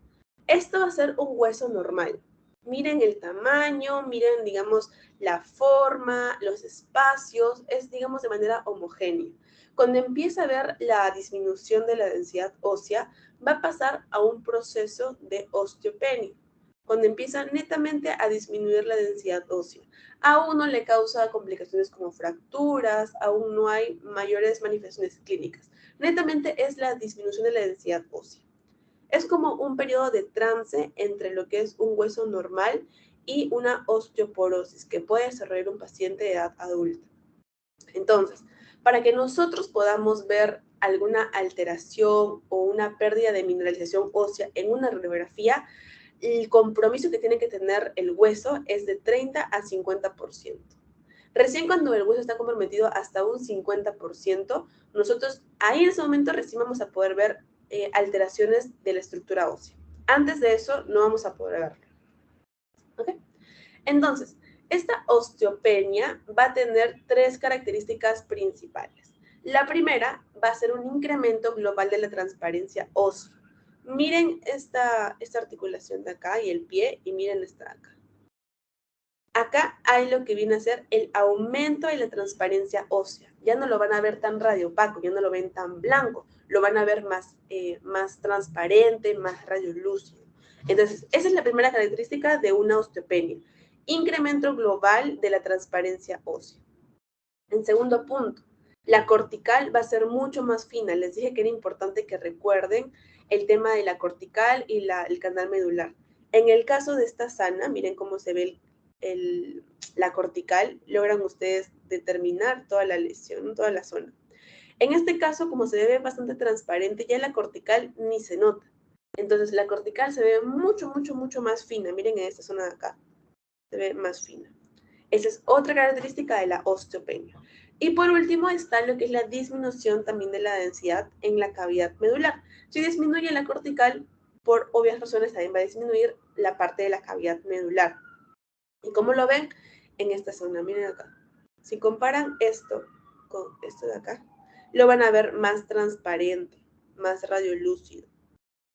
esto va a ser un hueso normal. Miren el tamaño, miren, digamos, la forma, los espacios, es, digamos, de manera homogénea. Cuando empieza a ver la disminución de la densidad ósea, va a pasar a un proceso de osteopenia. Cuando empieza netamente a disminuir la densidad ósea. Aún no le causa complicaciones como fracturas, aún no hay mayores manifestaciones clínicas. Netamente es la disminución de la densidad ósea. Es como un periodo de trance entre lo que es un hueso normal y una osteoporosis que puede desarrollar un paciente de edad adulta. Entonces, para que nosotros podamos ver alguna alteración o una pérdida de mineralización ósea en una radiografía, el compromiso que tiene que tener el hueso es de 30 a 50%. Recién cuando el hueso está comprometido hasta un 50%, nosotros ahí en ese momento recién vamos a poder ver alteraciones de la estructura ósea. Antes de eso no vamos a poder verlo. ¿Ok? Entonces, esta osteopenia va a tener tres características principales. La primera va a ser un incremento global de la transparencia ósea. Miren esta articulación de acá y el pie y miren esta de acá. Acá hay lo que viene a ser el aumento de la transparencia ósea. Ya no lo van a ver tan radiopaco, ya no lo ven tan blanco, lo van a ver más transparente, más radiolúcido. Entonces, esa es la primera característica de una osteopenia. Incremento global de la transparencia ósea. En segundo punto, la cortical va a ser mucho más fina. Les dije que era importante que recuerden el tema de la cortical y el canal medular. En el caso de esta sana, miren cómo se ve la cortical, logran ustedes determinar toda la lesión, toda la zona. En este caso, como se ve bastante transparente, ya la cortical ni se nota. Entonces, la cortical se ve mucho, mucho, mucho más fina. Miren en esta zona de acá, se ve más fina. Esa es otra característica de la osteopenia. Y por último está lo que es la disminución también de la densidad en la cavidad medular. Si disminuye la cortical, por obvias razones también va a disminuir la parte de la cavidad medular. ¿Y cómo lo ven? En esta zona, miren acá. Si comparan esto con esto de acá, lo van a ver más transparente, más radiolúcido.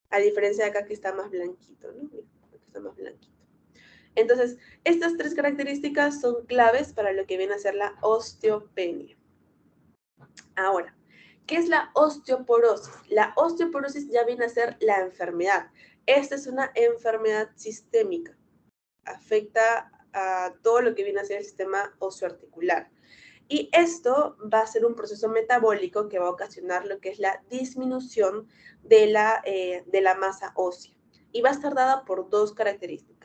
A diferencia de acá que está más blanquito, ¿no? Miren, acá está más blanquito. Entonces, estas tres características son claves para lo que viene a ser la osteopenia. Ahora, ¿qué es la osteoporosis? La osteoporosis ya viene a ser la enfermedad. Esta es una enfermedad sistémica. Afecta a todo lo que viene a ser el sistema osteoarticular. Y esto va a ser un proceso metabólico que va a ocasionar lo que es la disminución de la masa ósea. Y va a estar dada por dos características.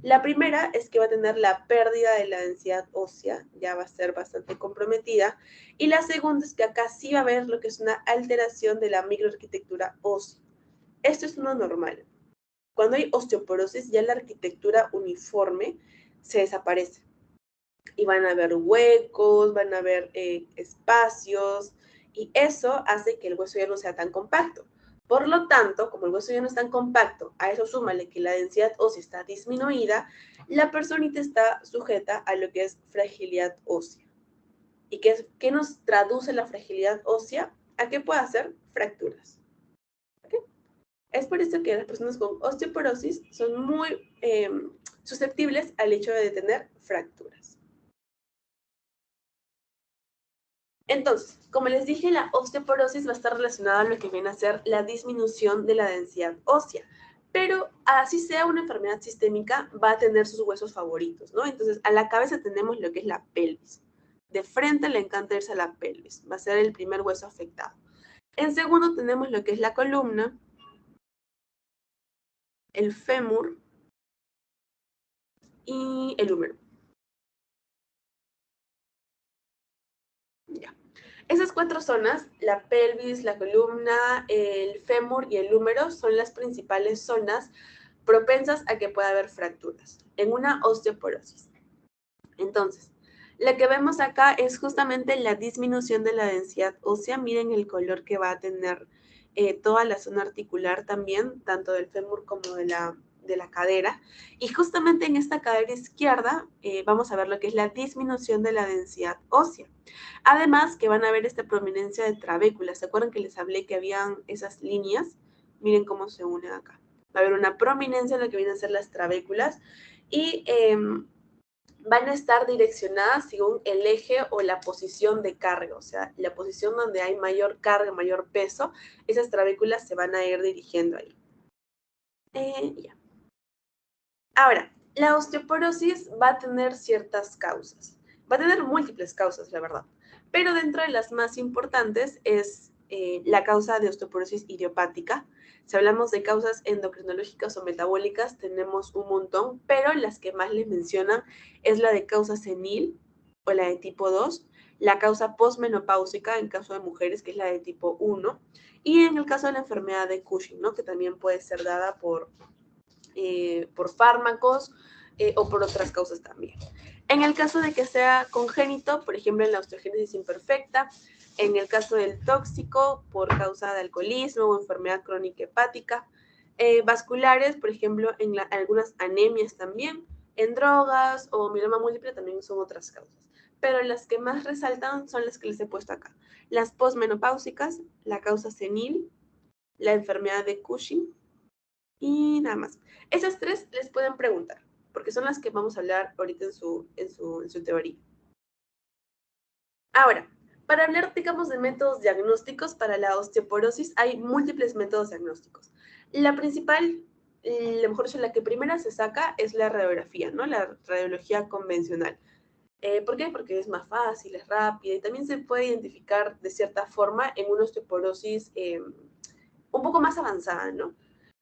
La primera es que va a tener la pérdida de la densidad ósea, ya va a ser bastante comprometida. Y la segunda es que acá sí va a haber lo que es una alteración de la microarquitectura ósea. Esto es uno normal. Cuando hay osteoporosis, ya la arquitectura uniforme se desaparece. Y van a haber huecos, van a haber espacios, y eso hace que el hueso ya no sea tan compacto. Por lo tanto, como el hueso ya no es tan compacto, a eso súmale que la densidad ósea está disminuida, la personita está sujeta a lo que es fragilidad ósea. ¿Y qué nos traduce la fragilidad ósea? ¿A qué puede hacer? Fracturas. ¿Okay? Es por eso que las personas con osteoporosis son muy susceptibles al hecho de tener fracturas. Entonces, como les dije, la osteoporosis va a estar relacionada a lo que viene a ser la disminución de la densidad ósea. Pero así sea una enfermedad sistémica, va a tener sus huesos favoritos, ¿no? Entonces, a la cabeza tenemos lo que es la pelvis. De frente le encanta irse a la pelvis. Va a ser el primer hueso afectado. En segundo tenemos lo que es la columna, el fémur y el húmero. Ya. Esas cuatro zonas, la pelvis, la columna, el fémur y el húmero, son las principales zonas propensas a que pueda haber fracturas en una osteoporosis. Entonces, lo que vemos acá es justamente la disminución de la densidad ósea. Miren el color que va a tener toda la zona articular también, tanto del fémur como de la cadera. Y justamente en esta cadera izquierda vamos a ver lo que es la disminución de la densidad ósea. Además que van a ver esta prominencia de trabéculas. ¿Se acuerdan que les hablé que habían esas líneas? Miren cómo se unen acá. Va a haber una prominencia en lo que vienen a ser las trabéculas y van a estar direccionadas según el eje o la posición de carga, o sea, la posición donde hay mayor carga, mayor peso, esas trabéculas se van a ir dirigiendo ahí. Ya. Ahora, la osteoporosis va a tener ciertas causas, va a tener múltiples causas, la verdad, pero dentro de las más importantes es la causa de osteoporosis idiopática. Si hablamos de causas endocrinológicas o metabólicas, tenemos un montón, pero las que más les mencionan es la de causa senil o la de tipo 2, la causa posmenopáusica en caso de mujeres, que es la de tipo 1, y en el caso de la enfermedad de Cushing, ¿no? Que también puede ser dada por fármacos o por otras causas también. En el caso de que sea congénito, por ejemplo, en la osteogénesis imperfecta, en el caso del tóxico, por causa de alcoholismo o enfermedad crónica hepática, vasculares, por ejemplo, en algunas anemias también, en drogas o mieloma múltiple también son otras causas. Pero las que más resaltan son las que les he puesto acá. Las posmenopáusicas, la causa senil, la enfermedad de Cushing, y nada más. Esas tres les pueden preguntar, porque son las que vamos a hablar ahorita en su teoría. Ahora, para hablar, digamos, de métodos diagnósticos para la osteoporosis, hay múltiples métodos diagnósticos. La principal, mejor dicho, la que primera se saca es la radiografía, ¿no? La radiología convencional. ¿Por qué? Porque es más fácil, es rápida y también se puede identificar de cierta forma en una osteoporosis un poco más avanzada, ¿no?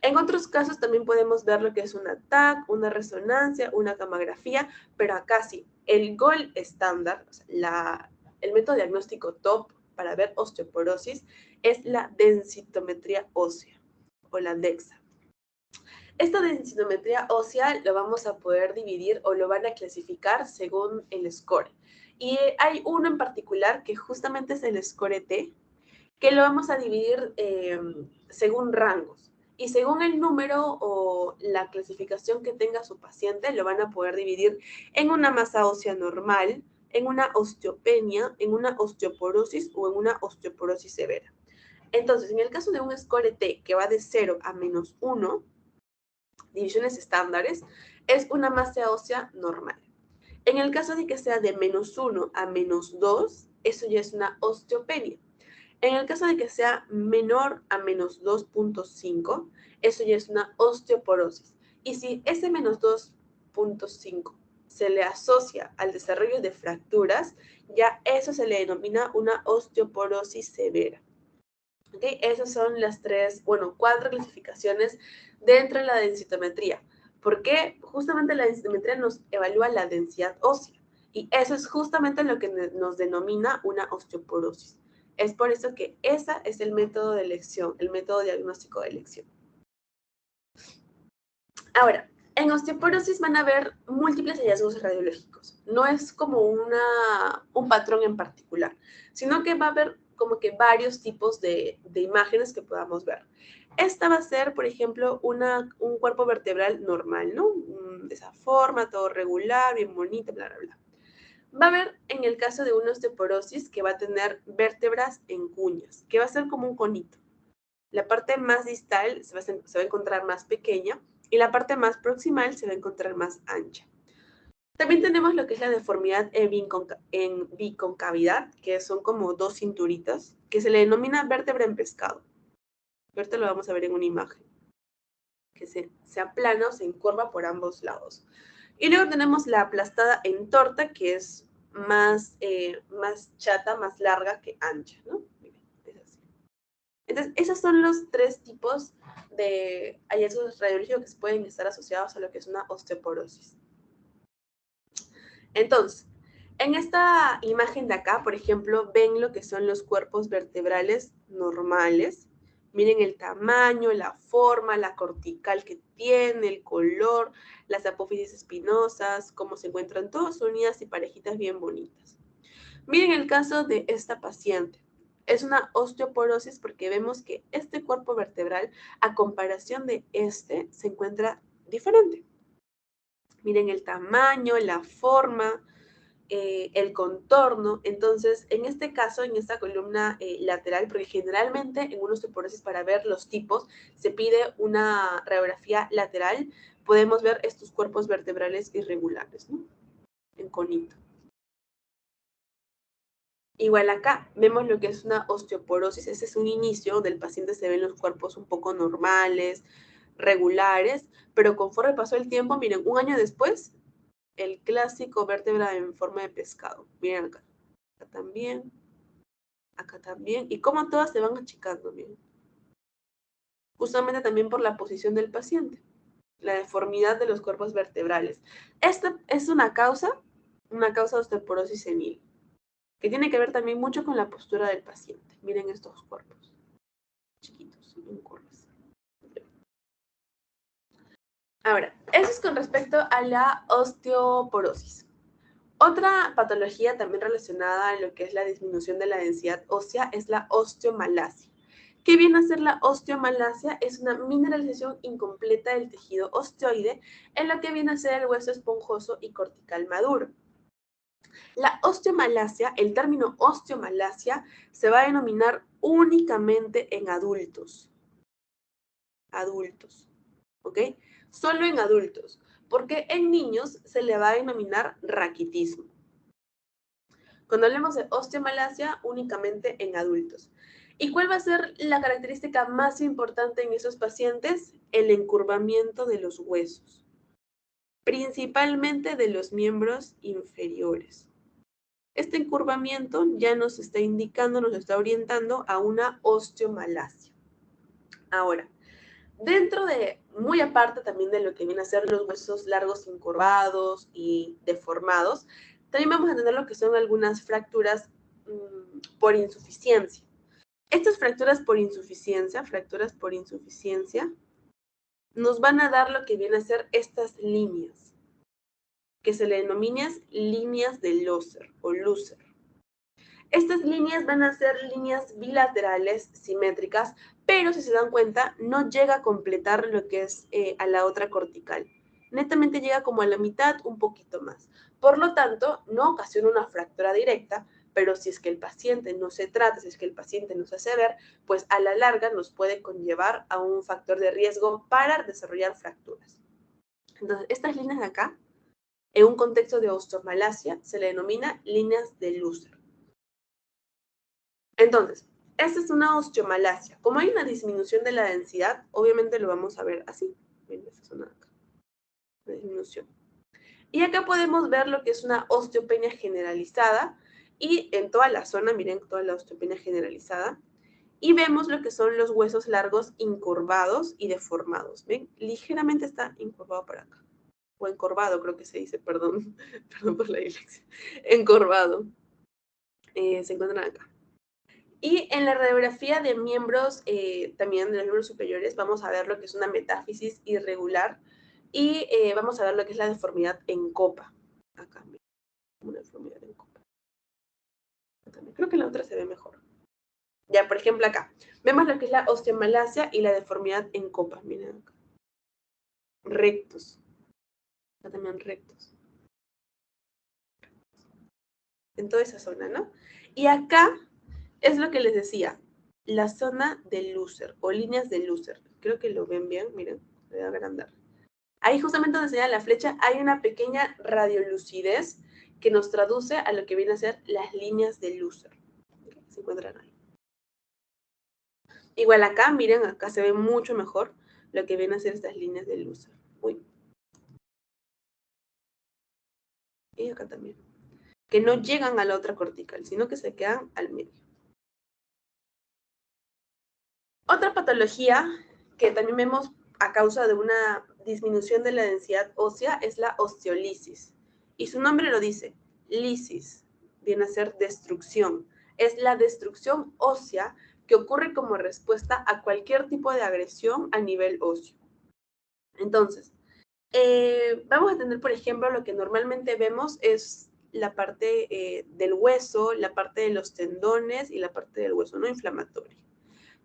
En otros casos también podemos ver lo que es una TAC, una resonancia, una camografía, pero acá sí, el gold estándar, o sea, el método diagnóstico top para ver osteoporosis es la densitometría ósea o la DEXA. Esta densitometría ósea lo vamos a poder dividir o lo van a clasificar según el score. Y hay uno en particular que justamente es el score T, que lo vamos a dividir según rangos. Y según el número o la clasificación que tenga su paciente, lo van a poder dividir en una masa ósea normal, en una osteopenia, en una osteoporosis o en una osteoporosis severa. Entonces, en el caso de un score T que va de 0 a -1, divisiones estándares, es una masa ósea normal. En el caso de que sea de -1 a -2, eso ya es una osteopenia. En el caso de que sea menor a -2.5, eso ya es una osteoporosis. Y si ese -2.5 se le asocia al desarrollo de fracturas, ya eso se le denomina una osteoporosis severa. ¿Okay? Esas son las cuatro clasificaciones dentro de la densitometría. Porque justamente la densitometría nos evalúa la densidad ósea. Y eso es justamente lo que nos denomina una osteoporosis. Es por eso que ese es el método de elección, el método diagnóstico de elección. Ahora, en osteoporosis van a haber múltiples hallazgos radiológicos. No es como un patrón en particular, sino que va a haber como que varios tipos de imágenes que podamos ver. Esta va a ser, por ejemplo, un cuerpo vertebral normal, ¿no? De esa forma, todo regular, bien bonito, bla, bla, bla. Va a haber, en el caso de una osteoporosis, que va a tener vértebras en cuñas, que va a ser como un conito. La parte más distal se va a encontrar más pequeña y la parte más proximal se va a encontrar más ancha. También tenemos lo que es la deformidad en biconcavidad, que son como dos cinturitas, que se le denomina vértebra en pescado. Ahorita lo vamos a ver en una imagen, que se aplana o se encorva por ambos lados. Y luego tenemos la aplastada en torta, que es más chata, más larga que ancha, ¿no? Es así. Entonces, esos son los tres tipos de hallazgos radiológicos que se pueden estar asociados a lo que es una osteoporosis. Entonces, en esta imagen de acá, por ejemplo, ven lo que son los cuerpos vertebrales normales. Miren el tamaño, la forma, la cortical que tiene, el color, las apófisis espinosas, cómo se encuentran todas unidas y parejitas bien bonitas. Miren el caso de esta paciente. Es una osteoporosis porque vemos que este cuerpo vertebral, a comparación de este, se encuentra diferente. Miren el tamaño, la forma, el contorno. Entonces, en este caso, en esta columna lateral, porque generalmente en una osteoporosis para ver los tipos se pide una radiografía lateral, podemos ver estos cuerpos vertebrales irregulares, ¿no? En conito. Igual acá vemos lo que es una osteoporosis. Ese es un inicio del paciente, se ven los cuerpos un poco normales, regulares, pero conforme pasó el tiempo, miren, un año después, el clásico vértebra en forma de pescado. Miren acá, acá también, y cómo todas se van achicando, miren. Justamente también por la posición del paciente, la deformidad de los cuerpos vertebrales. Esta es una causa de osteoporosis senil, que tiene que ver también mucho con la postura del paciente. Miren estos cuerpos, chiquitos, en curvas. Ahora, eso es con respecto a la osteoporosis. Otra patología también relacionada a lo que es la disminución de la densidad ósea es la osteomalacia. ¿Qué viene a ser la osteomalacia? Es una mineralización incompleta del tejido osteoide en lo que viene a ser el hueso esponjoso y cortical maduro. La osteomalacia, el término osteomalacia, se va a denominar únicamente en adultos. Adultos, ¿ok? Solo en adultos, porque en niños se le va a denominar raquitismo. Cuando hablemos de osteomalacia, únicamente en adultos. ¿Y cuál va a ser la característica más importante en esos pacientes? El encurvamiento de los huesos, principalmente de los miembros inferiores. Este encurvamiento ya nos está indicando, nos está orientando a una osteomalacia. Ahora, dentro de, muy aparte también de lo que viene a ser los huesos largos incurvados y deformados, también vamos a tener lo que son algunas fracturas por insuficiencia. Estas fracturas por insuficiencia, nos van a dar lo que viene a ser estas líneas, que se le denominan líneas de Loeser o Lusser. Estas líneas van a ser líneas bilaterales simétricas, pero si se dan cuenta, no llega a completar lo que es a la otra cortical. Netamente llega como a la mitad, un poquito más. Por lo tanto, no ocasiona una fractura directa, pero si es que el paciente no se trata, si es que el paciente no se hace ver, pues a la larga nos puede conllevar a un factor de riesgo para desarrollar fracturas. Entonces, estas líneas de acá, en un contexto de osteomalacia, se le denomina líneas de Lusser. Entonces, esta es una osteomalacia. Como hay una disminución de la densidad, obviamente lo vamos a ver así. Miren esta zona de acá. Una disminución. Y acá podemos ver lo que es una osteopenia generalizada. Y en toda la zona, miren toda la osteopenia generalizada. Y vemos lo que son los huesos largos incurvados y deformados. ¿Ven? Ligeramente está incurvado por acá. O encorvado, creo que se dice, perdón. Perdón por la dislexia. Encorvado. Se encuentran acá. Y en la radiografía de miembros, también de los miembros superiores, vamos a ver lo que es una metáfisis irregular y vamos a ver lo que es la deformidad en copa. Acá, mira, una deformidad en copa. Creo que la otra se ve mejor. Ya, por ejemplo, acá. Vemos lo que es la osteomalacia y la deformidad en copa. Miren acá. Rectos. Acá también rectos. En toda esa zona, ¿no? Y acá es lo que les decía, la zona del loser o líneas del loser. Creo que lo ven bien, miren, voy a agrandar. Ahí justamente donde señala la flecha hay una pequeña radiolucidez que nos traduce a lo que viene a ser las líneas del loser. Se encuentran ahí. Igual acá, miren, acá se ve mucho mejor lo que viene a ser estas líneas del loser. Uy. Y acá también. Que no llegan a la otra cortical, sino que se quedan al medio. Otra patología que también vemos a causa de una disminución de la densidad ósea es la osteolisis. Y su nombre lo dice, lisis, viene a ser destrucción. Es la destrucción ósea que ocurre como respuesta a cualquier tipo de agresión a nivel óseo. Entonces, vamos a tener, por ejemplo, lo que normalmente vemos es la parte del hueso, la parte de los tendones y la parte del hueso no inflamatorio.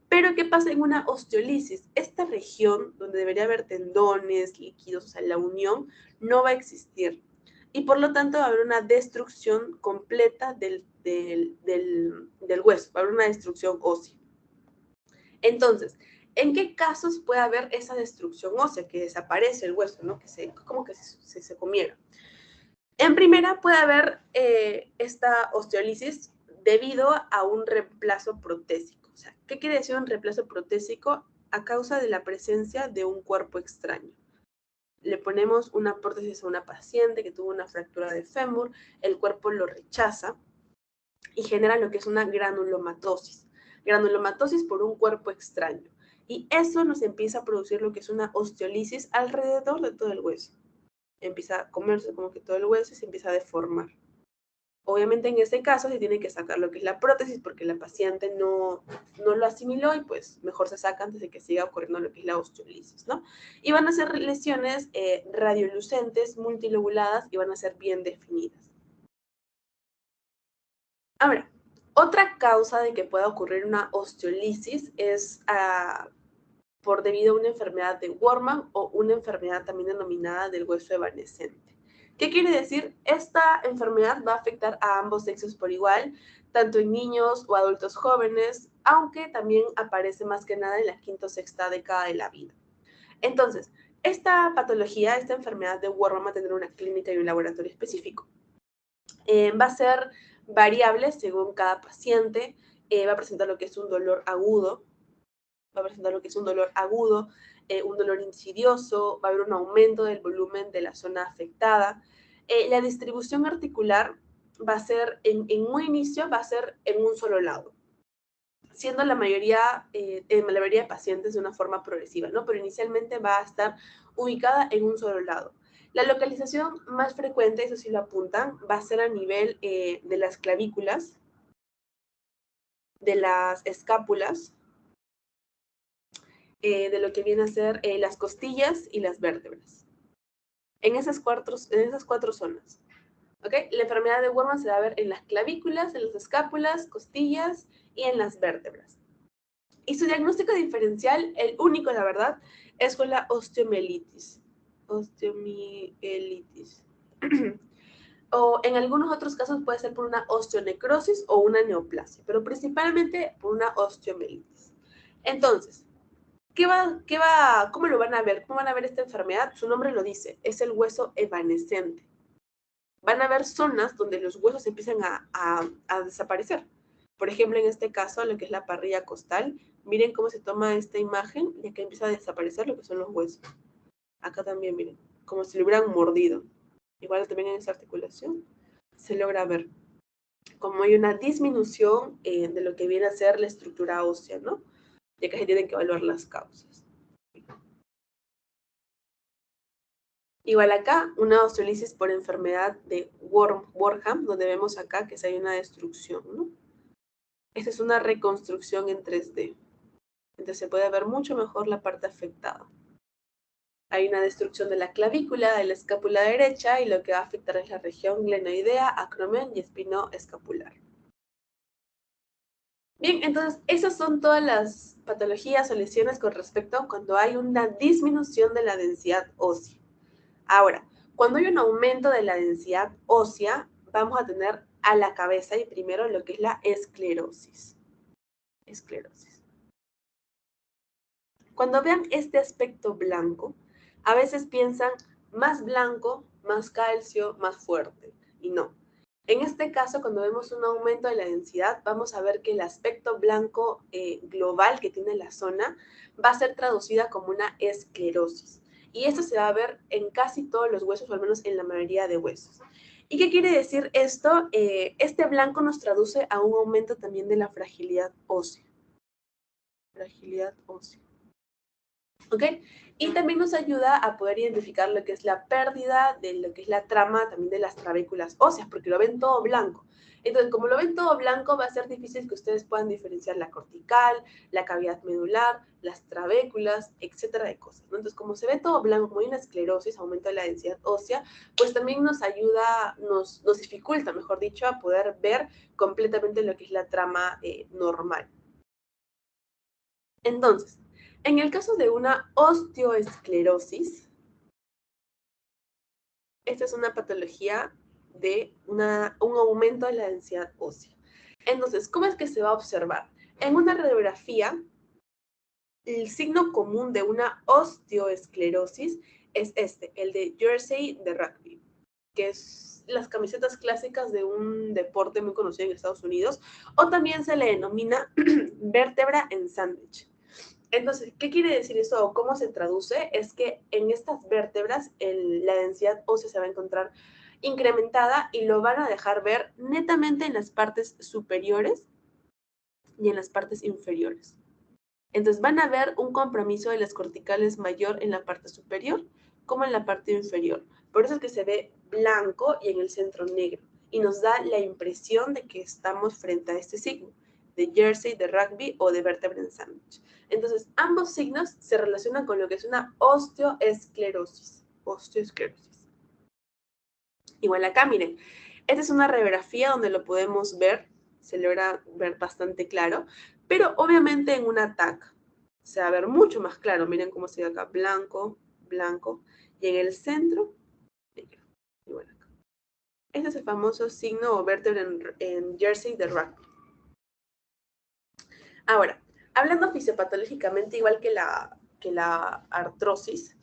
Pero, ¿qué pasa en una osteolisis? Esta región donde debería haber tendones, líquidos, o sea, la unión, no va a existir. Y por lo tanto va a haber una destrucción completa del hueso, va a haber una destrucción ósea. Entonces, ¿en qué casos puede haber esa destrucción ósea? Que desaparece el hueso, ¿no? Como que se comiera. En primera puede haber esta osteolisis debido a un reemplazo protésico. O sea, ¿qué quiere decir un reemplazo protésico? A causa de la presencia de un cuerpo extraño. Le ponemos una prótesis a una paciente que tuvo una fractura de fémur, el cuerpo lo rechaza y genera lo que es una granulomatosis. Granulomatosis por un cuerpo extraño. Y eso nos empieza a producir lo que es una osteolisis alrededor de todo el hueso. Empieza a comerse como que todo el hueso y se empieza a deformar. Obviamente en este caso se tiene que sacar lo que es la prótesis porque la paciente no lo asimiló y pues mejor se saca antes de que siga ocurriendo lo que es la osteolisis, ¿no? Y van a ser lesiones radiolucentes, multilobuladas y van a ser bien definidas. Ahora, otra causa de que pueda ocurrir una osteolisis es por debido a una enfermedad de Worman o una enfermedad también denominada del hueso evanescente. ¿Qué quiere decir? Esta enfermedad va a afectar a ambos sexos por igual, tanto en niños o adultos jóvenes, aunque también aparece más que nada en la quinta o sexta década de la vida. Entonces, esta patología, esta enfermedad de Worman va a tener una clínica y un laboratorio específico. Va a ser variable según cada paciente, va a presentar lo que es un dolor agudo, va a presentar lo que es un dolor agudo, un dolor insidioso, va a haber un aumento del volumen de la zona afectada. La distribución articular va a ser, en un inicio, va a ser en un solo lado, siendo la mayoría de pacientes de una forma progresiva, ¿no? Pero inicialmente va a estar ubicada en un solo lado. La localización más frecuente, eso sí lo apuntan, va a ser a nivel de las clavículas, de las escápulas, de lo que viene a ser las costillas y las vértebras. En esas cuatro zonas. ¿Okay? La enfermedad de Worman se va a ver en las clavículas, en las escápulas, costillas y en las vértebras. Y su diagnóstico diferencial, el único, la verdad, es con la osteomielitis. Osteomielitis. O en algunos otros casos puede ser por una osteonecrosis o una neoplasia, pero principalmente por una osteomielitis. Entonces, ¿cómo lo van a ver? ¿Cómo van a ver esta enfermedad? Su nombre lo dice, es el hueso evanescente. Van a haber zonas donde los huesos empiezan a desaparecer. Por ejemplo, en este caso, lo que es la parrilla costal, miren cómo se toma esta imagen y acá empieza a desaparecer lo que son los huesos. Acá también, miren, como si lo hubieran mordido. Igual también en esa articulación se logra ver. como hay una disminución de lo que viene a ser la estructura ósea, ¿no? Ya que se tienen que evaluar las causas. Igual acá, una osteolisis por enfermedad de Wormham, donde vemos acá que hay una destrucción, ¿no? Esta es una reconstrucción en 3D. Entonces se puede ver mucho mejor la parte afectada. Hay una destrucción de la clavícula, de la escápula derecha, y lo que va a afectar es la región glenoidea, acromion y espino escapular. Bien, entonces esas son todas las patologías o lesiones con respecto a cuando hay una disminución de la densidad ósea. Ahora, cuando hay un aumento de la densidad ósea, vamos a tener a la cabeza y primero lo que es la esclerosis. Esclerosis. Cuando vean este aspecto blanco, a veces piensan más blanco, más calcio, más fuerte. Y no. En este caso, cuando vemos un aumento de la densidad, vamos a ver que el aspecto blanco global que tiene la zona va a ser traducida como una esclerosis. Y esto se va a ver en casi todos los huesos, o al menos en la mayoría de huesos. ¿Y qué quiere decir esto? Este blanco nos traduce a un aumento también de la fragilidad ósea. Fragilidad ósea. ¿Ok? Y también nos ayuda a poder identificar lo que es la pérdida de lo que es la trama también de las trabéculas óseas, porque lo ven todo blanco. Entonces, como lo ven todo blanco, va a ser difícil que ustedes puedan diferenciar la cortical, la cavidad medular, las trabéculas, etcétera de cosas, ¿no? Entonces, como se ve todo blanco, como hay una esclerosis, aumento de la densidad ósea, pues también nos ayuda, nos dificulta, mejor dicho, a poder ver completamente lo que es la trama normal. Entonces, en el caso de una osteoesclerosis, esta es una patología de un aumento de la densidad ósea. Entonces, ¿cómo es que se va a observar? En una radiografía, el signo común de una osteoesclerosis es el de jersey de rugby, que es las camisetas clásicas de un deporte muy conocido en Estados Unidos, o también se le denomina vértebra en sándwich. Entonces, ¿qué quiere decir eso o cómo se traduce? Es que en estas vértebras la densidad ósea se va a encontrar incrementada y lo van a dejar ver netamente en las partes superiores y en las partes inferiores. Entonces van a ver un compromiso de las corticales mayor en la parte superior como en la parte inferior. Por eso es que se ve blanco y en el centro negro. Y nos da la impresión de que estamos frente a este signo, de jersey, de rugby o de vértebra en sándwich. Entonces, ambos signos se relacionan con lo que es una osteoesclerosis. Osteoesclerosis. Igual acá, miren, esta es una radiografía donde lo podemos ver, se logra ver bastante claro, pero obviamente en una TAC se va a ver mucho más claro. Miren cómo se ve acá, blanco, blanco, y en el centro, negro. Igual acá. Este es el famoso signo o vértebra en jersey de rugby. Ahora, hablando fisiopatológicamente, igual que la artrosis,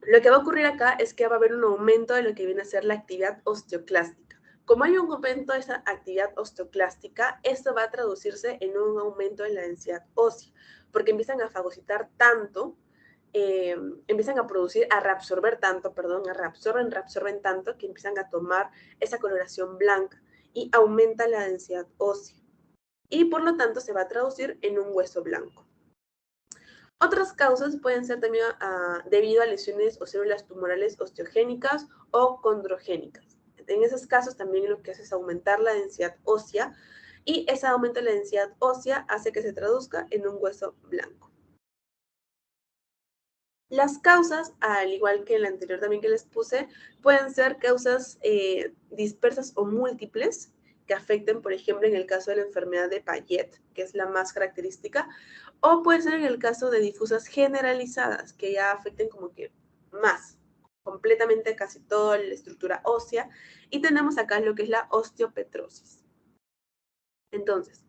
lo que va a ocurrir acá es que va a haber un aumento de lo que viene a ser la actividad osteoclástica. Como hay un aumento de esa actividad osteoclástica, esto va a traducirse en un aumento de la densidad ósea, porque empiezan a fagocitar tanto, empiezan a producir, a reabsorber tanto, perdón, reabsorben tanto que empiezan a tomar esa coloración blanca y aumenta la densidad ósea. Y por lo tanto se va a traducir en un hueso blanco. Otras causas pueden ser también debido a lesiones o células tumorales osteogénicas o condrogénicas. En esos casos también lo que hace es aumentar la densidad ósea y ese aumento de la densidad ósea hace que se traduzca en un hueso blanco. Las causas, al igual que el anterior también que les puse, pueden ser causas dispersas o múltiples que afecten, por ejemplo, en el caso de la enfermedad de Payet, que es la más característica, o puede ser en el caso de difusas generalizadas, que ya afecten como que más, completamente casi toda la estructura ósea, y tenemos acá lo que es la osteopetrosis. Entonces,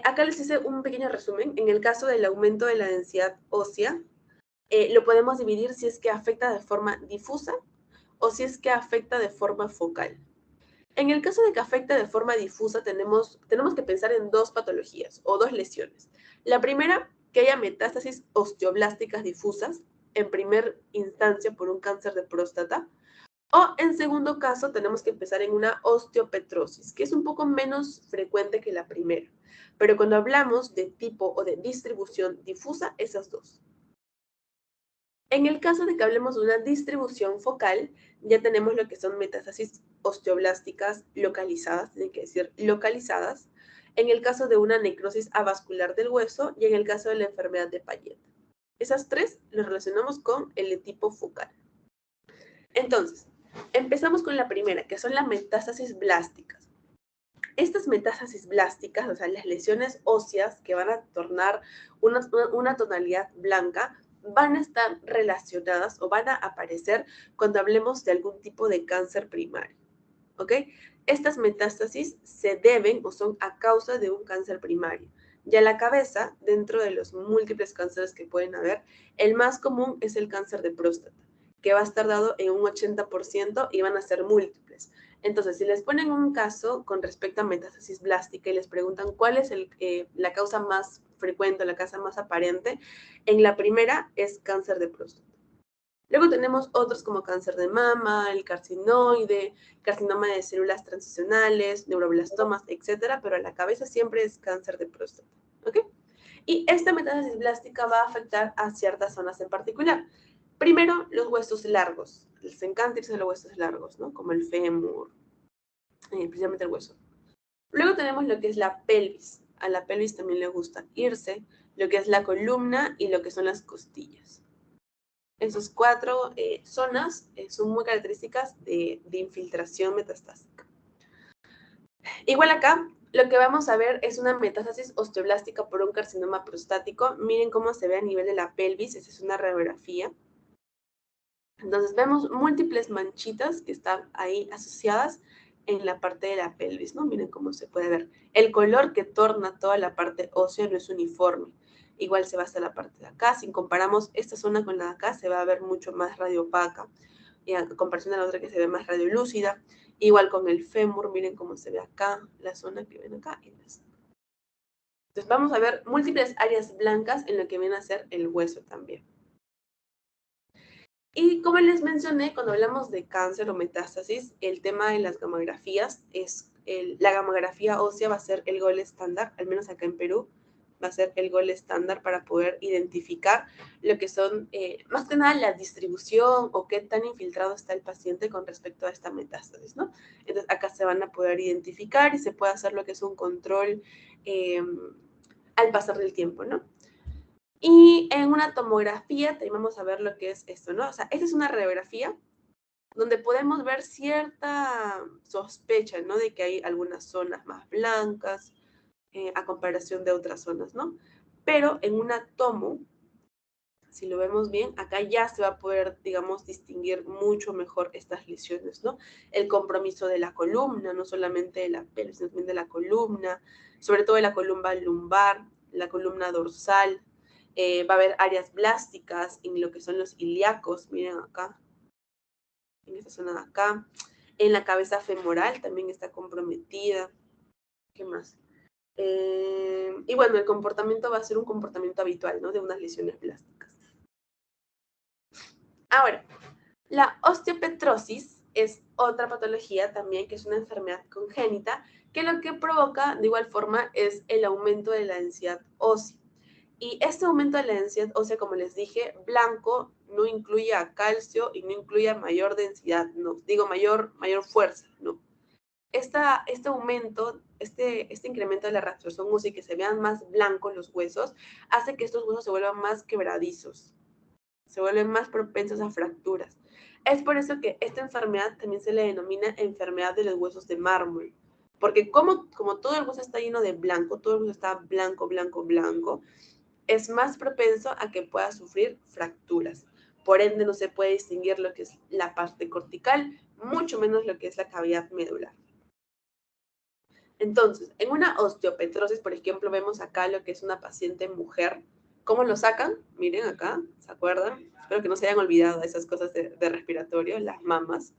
acá les hice un pequeño resumen. En el caso del aumento de la densidad ósea, lo podemos dividir si es que afecta de forma difusa o si es que afecta de forma focal. En el caso de que afecte de forma difusa, tenemos que pensar en dos patologías o dos lesiones. La primera, que haya metástasis osteoblásticas difusas, en primera instancia por un cáncer de próstata, O en segundo caso, tenemos que empezar en una osteopetrosis, que es un poco menos frecuente que la primera. Pero cuando hablamos de tipo o de distribución difusa, esas dos. En el caso de que hablemos de una distribución focal, ya tenemos lo que son metástasis osteoblásticas localizadas, tienen que decir localizadas, en el caso de una necrosis avascular del hueso y en el caso de la enfermedad de Payet. Esas tres las relacionamos con el tipo focal. Entonces, empezamos con la primera, que son las metástasis blásticas. Estas metástasis blásticas, o sea, las lesiones óseas que van a tornar una tonalidad blanca, van a estar relacionadas o van a aparecer cuando hablemos de algún tipo de cáncer primario. ¿Ok? Estas metástasis se deben o son a causa de un cáncer primario. Ya la cabeza, dentro de los múltiples cánceres que pueden haber, el más común es el cáncer de próstata, que va a estar dado en un 80% y van a ser múltiples. Entonces, si les ponen un caso con respecto a metástasis blástica y les preguntan cuál es la causa más frecuente, la causa más aparente, en la primera es cáncer de próstata. Luego tenemos otros como cáncer de mama, el carcinoide, carcinoma de células transicionales, neuroblastomas, etcétera, pero la cabeza siempre es cáncer de próstata, ¿ok? Y esta metástasis blástica va a afectar a ciertas zonas en particular. Primero, los huesos largos. Les encanta irse a los huesos largos, ¿no? Como el fémur, precisamente el hueso. Luego tenemos lo que es la pelvis. A la pelvis también le gusta irse, lo que es la columna y lo que son las costillas. Esas cuatro zonas son muy características de infiltración metastásica. Igual acá, lo que vamos a ver es una metástasis osteoblástica por un carcinoma prostático. Miren cómo se ve a nivel de la pelvis, esa es una radiografía. Entonces vemos múltiples manchitas que están ahí asociadas en la parte de la pelvis, ¿no? Miren cómo se puede ver. El color que torna toda la parte ósea no es uniforme. Igual se va hasta la parte de acá. Si comparamos esta zona con la de acá, se va a ver mucho más radiopaca. Y a comparación de la otra que se ve más radiolúcida. Igual con el fémur, miren cómo se ve acá, la zona que ven acá. Entonces vamos a ver múltiples áreas blancas en lo que viene a ser el hueso también. Y como les mencioné, cuando hablamos de cáncer o metástasis, el tema de las gamografías es, la gamografía ósea va a ser el gol estándar, al menos acá en Perú, va a ser el gol estándar para poder identificar lo que son, más que nada, la distribución o qué tan infiltrado está el paciente con respecto a esta metástasis, ¿no? Entonces, acá se van a poder identificar y se puede hacer lo que es un control al pasar del tiempo, ¿no? Y en una tomografía también vamos a ver lo que es esto, ¿no? O sea, esta es una radiografía donde podemos ver cierta sospecha, ¿no? De que hay algunas zonas más blancas a comparación de otras zonas, ¿no? Pero en una tomo, si lo vemos bien, acá ya se va a poder, digamos, distinguir mucho mejor estas lesiones, ¿no? El compromiso de la columna, no solamente de la pelvis, sino también de la columna, sobre todo de la columna lumbar, la columna dorsal. Va a haber áreas blásticas en lo que son los ilíacos, miren acá, en esta zona de acá. En la cabeza femoral también está comprometida. ¿Qué más? Y bueno, el comportamiento va a ser un comportamiento habitual, ¿no? De unas lesiones plásticas. Ahora, la osteopetrosis es otra patología también que es una enfermedad congénita que lo que provoca de igual forma es el aumento de la densidad ósea. Y este aumento de la densidad ósea, como les dije, blanco no incluye a calcio y no incluye a mayor densidad, no, digo mayor fuerza, no. Este aumento, este incremento de la reabsorción ósea y que se vean más blancos los huesos, hace que estos huesos se vuelvan más quebradizos, se vuelven más propensos a fracturas. Es por eso que esta enfermedad también se le denomina enfermedad de los huesos de mármol, porque como todo el hueso está lleno de blanco, todo el hueso está blanco, blanco, blanco, es más propenso a que pueda sufrir fracturas. Por ende, no se puede distinguir lo que es la parte cortical, mucho menos lo que es la cavidad medular. Entonces, en una osteopetrosis, por ejemplo, vemos acá lo que es una paciente mujer. ¿Cómo lo sacan? Miren acá, ¿se acuerdan? Espero que no se hayan olvidado de esas cosas de respiratorio, las mamas.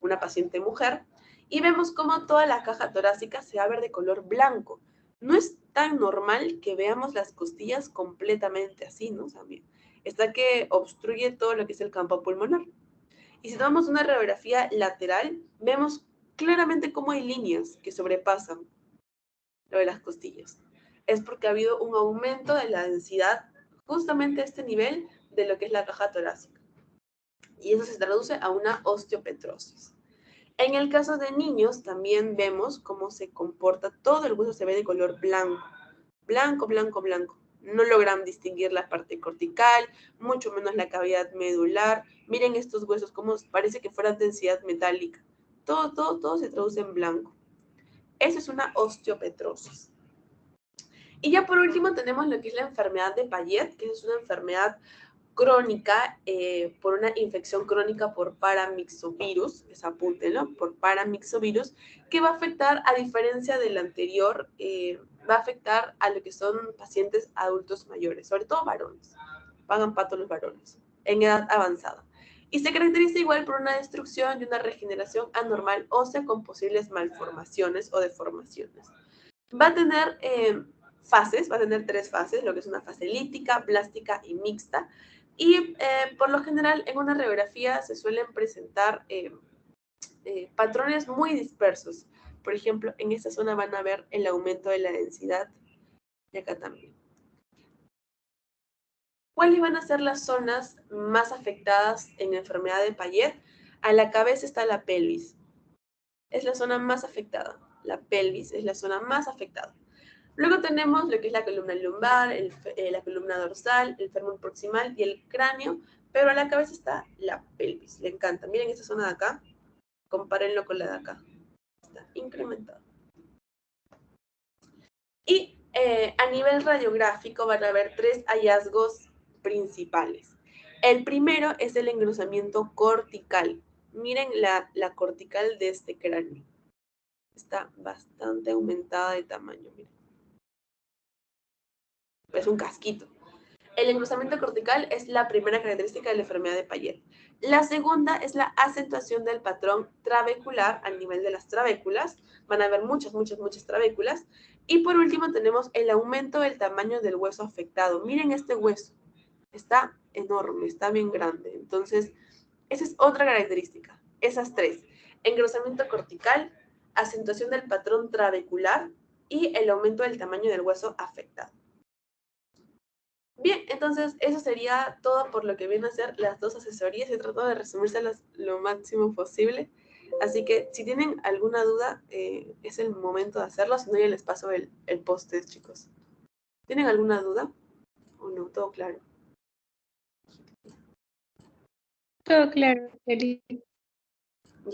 Una paciente mujer. Y vemos cómo toda la caja torácica se va a ver de color blanco. No es tan normal que veamos las costillas completamente así, ¿no? O sea, está que obstruye todo lo que es el campo pulmonar. Y si tomamos una radiografía lateral, vemos claramente cómo hay líneas que sobrepasan lo de las costillas. Es porque ha habido un aumento de la densidad justamente a este nivel de lo que es la caja torácica. Y eso se traduce a una osteopetrosis. En el caso de niños, también vemos cómo se comporta, todo el hueso se ve de color blanco, blanco, blanco, blanco. No logran distinguir la parte cortical, mucho menos la cavidad medular. Miren estos huesos, como parece que fuera densidad metálica. Todo se traduce en blanco. Eso es una osteopetrosis. Y ya por último tenemos lo que es la enfermedad de Payet, que es una enfermedad crónica por una infección crónica por paramyxovirus, apúntenlo, por paramyxovirus, que va a afectar, a diferencia del anterior, va a afectar a lo que son pacientes adultos mayores, sobre todo varones, pagan pato los varones, en edad avanzada. Y se caracteriza igual por una destrucción y una regeneración anormal ósea con posibles malformaciones o deformaciones. Va a tener fases, va a tener 3 fases, lo que es una fase lítica, blástica y mixta. Y por lo general en una radiografía se suelen presentar patrones muy dispersos. Por ejemplo, en esta zona van a ver el aumento de la densidad y acá también. ¿Cuáles van a ser las zonas más afectadas en la enfermedad de Payet? A la cabeza está la pelvis. Es la zona más afectada. La pelvis es la zona más afectada. Luego tenemos lo que es la columna lumbar, la columna dorsal, el fémur proximal y el cráneo, pero a la cabeza está la pelvis. Le encanta. Miren esta zona de acá, compárenlo con la de acá. Está incrementada. Y a nivel radiográfico van a haber 3 hallazgos principales. El primero es el engrosamiento cortical. Miren la cortical de este cráneo. Está bastante aumentada de tamaño, miren. Es un casquito. El engrosamiento cortical es la primera característica de la enfermedad de Payet. La segunda es la acentuación del patrón trabecular a nivel de las trabéculas. Van a haber muchas trabéculas. Y por último tenemos el aumento del tamaño del hueso afectado. Miren este hueso. Está enorme, está bien grande. Entonces, esa es otra característica. Esas 3. Engrosamiento cortical, acentuación del patrón trabecular y el aumento del tamaño del hueso afectado. Bien, entonces eso sería todo por lo que vienen a ser las 2 asesorías. He tratado de resumírselas lo máximo posible. Así que si tienen alguna duda, es el momento de hacerlo. Si no, ya les paso el post-test, chicos. ¿Tienen alguna duda? ¿O no? ¿Todo claro? Todo claro, Kelly.